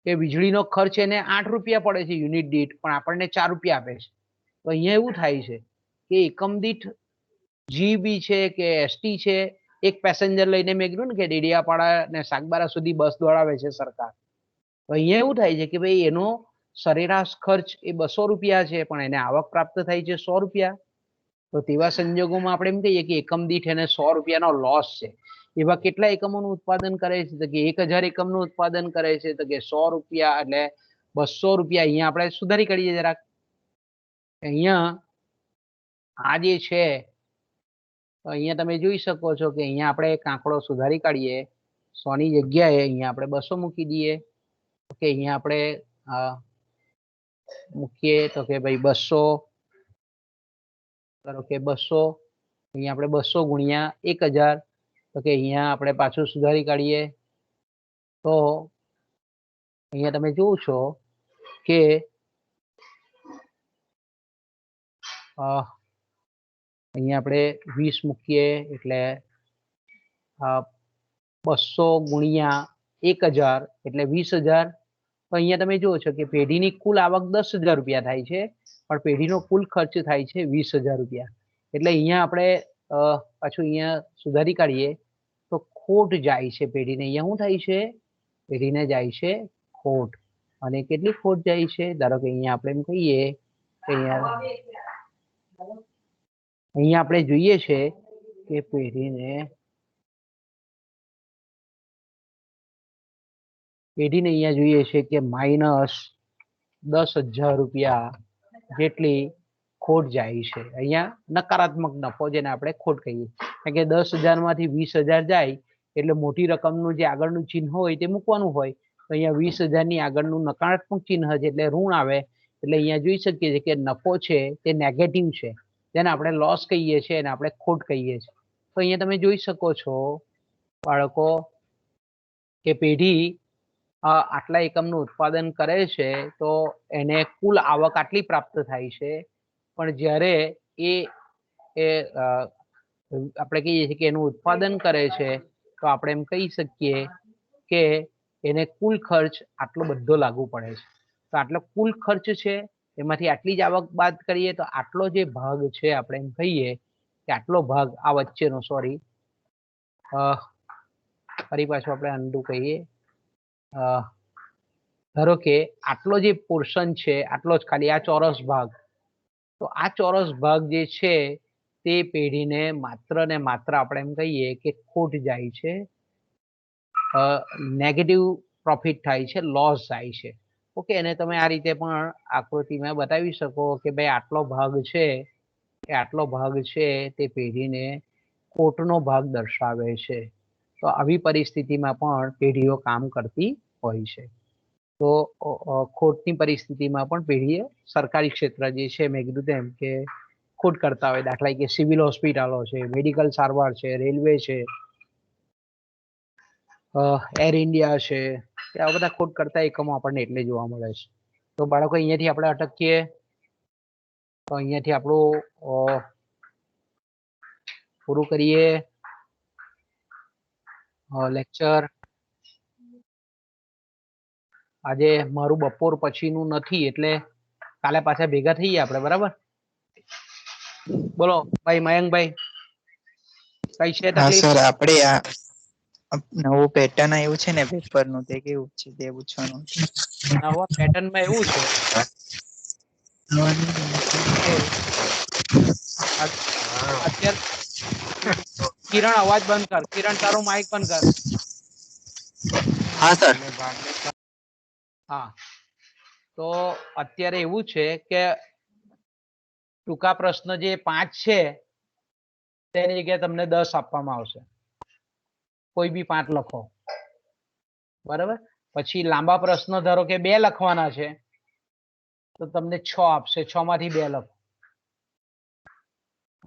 કે વીજળીનો ખર્ચ એને 8 રૂપિયા પડે છે યુનિટ દીઠ, પણ આપણને 4 રૂપિયા આપે છે. તો અહીંયા એવું થાય છે કે એકમ દીઠ જીબી છે કે એસટી છે, એક પેસેન્જર લઈને મેં કીધું ને કે ડેડિયાપાડા ને સાગબારા સુધી બસ દોડાવે છે સરકાર. તો અહીંયા એવું થાય છે કે ભાઈ એનો સરેરાશ ખર્ચ એ 200 રૂપિયા છે, પણ એને આવક પ્રાપ્ત થાય છે 100 રૂપિયા. તો તેવા સંજોગોમાં આપણે એમ કહીએ કે એકમ દીઠ એને 100 રૂપિયાનો લોસ છે. એવા કેટલા એકમોનું ઉત્પાદન કરે છે? તો કે 1000 એકમનું ઉત્પાદન કરે છે. તો કે 100 રૂપિયા એટલે 200 રૂપિયા. અહીંયા આપણે સુધારી કાઢીએ જરાક. અહીંયા આ જે છે, અહીંયા તમે જોઈ શકો છો કે અહીંયા આપણે એક આંકડો સુધારી કાઢીએ. 100 ની જગ્યાએ અહીંયા આપણે 200 મૂકી દઈએ. ઓકે, અહીંયા આપણે મૂકીએ તો કે ભાઈ 200, ધારો કે 200, અહીંયા આપણે 200 ગુણ્યા 1000, તો કે અહીંયા આપણે પાછું સુધારી કાઢીએ તો અહીંયા તમે જોવો છો કે અહીંયા આપણે 20 મૂકીએ એટલે 200 ગુણ્યા 1000 એટલે 20000. તો અહીંયા તમે જુઓ છો કે પેઢીની કુલ આવક 10,000 રૂપિયા થાય છે, પણ પેઢીનો કુલ ખર્ચ થાય છે 20,000 રૂપિયા. એટલે અહીંયા આપણે પાછું અહીંયા સુધારી કાઢીએ તો ખોટ જાય છે પેઢીને. અહીંયા શું થાય છે? પેઢીને જાય છે ખોટ. અને કેટલી ખોટ જાય છે? ધારો કે અહીંયા આપણે એમ કહીએ કે અહીંયા આપણે જોઈએ છે કે પેઢીને અહીંયા જોઈએ છે કે -10,000 રૂપિયા જેટલી ખોટ જાય છે. અહીંયા નકારાત્મક નફો, જેને આપણે ખોટ કહીએ. કારણ કે 10,000 માંથી 20,000 જાય એટલે મોટી રકમનું જે આગળનું ચિહ્ન હોય તે મૂકવાનું હોય. તો અહીંયા 20,000 ની આગળનું નકારાત્મક ચિહ્ન છે એટલે ઋણ આવે. એટલે અહીંયા જોઈ શકીએ છીએ કે નફો છે તે નેગેટિવ છે, જેને આપણે લોસ કહીએ છીએ અને આપણે ખોટ કહીએ છીએ. તો અહીંયા તમે જોઈ શકો છો બાળકો કે પેઢી આટલા એકમનું ઉત્પાદન કરે છે તો એને કુલ આવક આટલી પ્રાપ્ત થાય છે. પણ જ્યારે એ આપણે કહીએ છીએ કે એનું ઉત્પાદન કરે છે તો આપણે એમ કહી શકીએ કે એને કુલ ખર્ચ આટલો બધો લાગુ પડે છે. તો આટલો કુલ ખર્ચ છે, એમાંથી આટલી જ આવક બાદ કરીએ તો આટલો જે ભાગ છે આપણે એમ કહીએ કે આટલો ભાગ આ વચ્ચેનો, સોરી, ફરી પાછું આપણે અન્ડુ કહીએ. ધારો કે આટલો જે પોર્શન છે, આટલો જ ખાલી આ ચોરસ ભાગ, તો આ ચોરસ ભાગ જે છે તે પેઢીને માત્ર ને માત્ર આપણે એમ કહીએ કે ખોટ જાય છે, નેગેટિવ પ્રોફિટ થાય છે, લોસ જાય છે. ઓકે, અને તમે આ રીતે પણ આકૃતિમાં બતાવી શકો કે ભાઈ આટલો ભાગ છે, એ આટલો ભાગ છે તે પેઢીને ખોટનો ભાગ દર્શાવે છે. તો આવી પરિસ્થિતિમાં પણ પેઢીઓ કામ કરતી હોય છે. તો ખોટની પરિસ્થિતિમાં પણ પેઢીએ સરકારી ક્ષેત્ર જે છે, મેં કીધું તેમ કે ખોટ કરતા હોય. દાખલા કે સિવિલ હોસ્પિટલો છે, મેડિકલ સારવાર છે, રેલવે છે, એર ઇન્ડિયા છે, આ બધા ખોટ કરતા એકમો આપણને એટલે જોવા મળે છે. તો બાળકો અહીંયાથી આપણે અટકીએ. તો અહીંયાથી આપણું પૂરું કરીએ લેક્ચર. આજે મારું બપોર પછીનું નથી એટલે કાલે પાછા ભેગા થઈએ આપણે, બરાબર? બોલો ભાઈ મયંકભાઈ, કઈ છે હા તકલીફ? સર, આપણે આ નવું પેટર્ન આવ્યું છે ને પેપર નું, તે કેવું છે તે પૂછવાનું. નવા પેટર્નમાં એવું છે અત્યારે, કિરણ અવાજ બંધ કર. કિરણ તારું માઇક બંધ કર. હા સર. હા, તો અત્યારે એવું છે કે ટૂંકા પ્રશ્ન જે 5 છે તેની જગ્યાએ તમને 10 આપવામાં આવશે. કોઈ બી 5 લખો, બરાબર? પછી લાંબા પ્રશ્ન ધારો કે 2 લખવાના છે તો તમને 6 આપશે, 6 માંથી 2 લખો.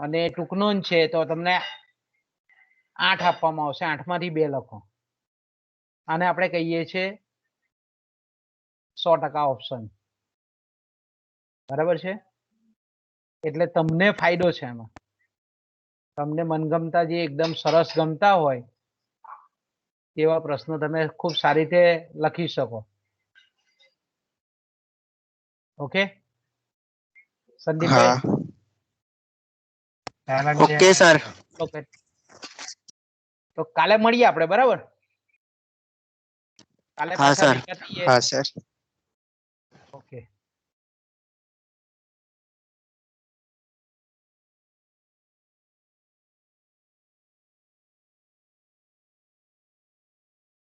અને ટૂંકનો છે તો તમને 8 આપવામાં આવશે, 8 માંથી 2 લખો. આને આપણે કહીએ છીએ 100% ઓપ્શન, બરાબર છે? એટલે તમને ફાયદો છે એમાં. તમને મનગમતા જે એકદમ સરસ ગમતા હોય તેવા પ્રશ્નો તમે ખૂબ સારી રીતે લખી શકો. ઓકે સંદીપભાઈ? Okay sir. ઓકે, તો કાલે મળીએ આપણે, બરાબર? કાલે હા, પાછા સર. ભેગા થઈએ. હા સર. ઓકે.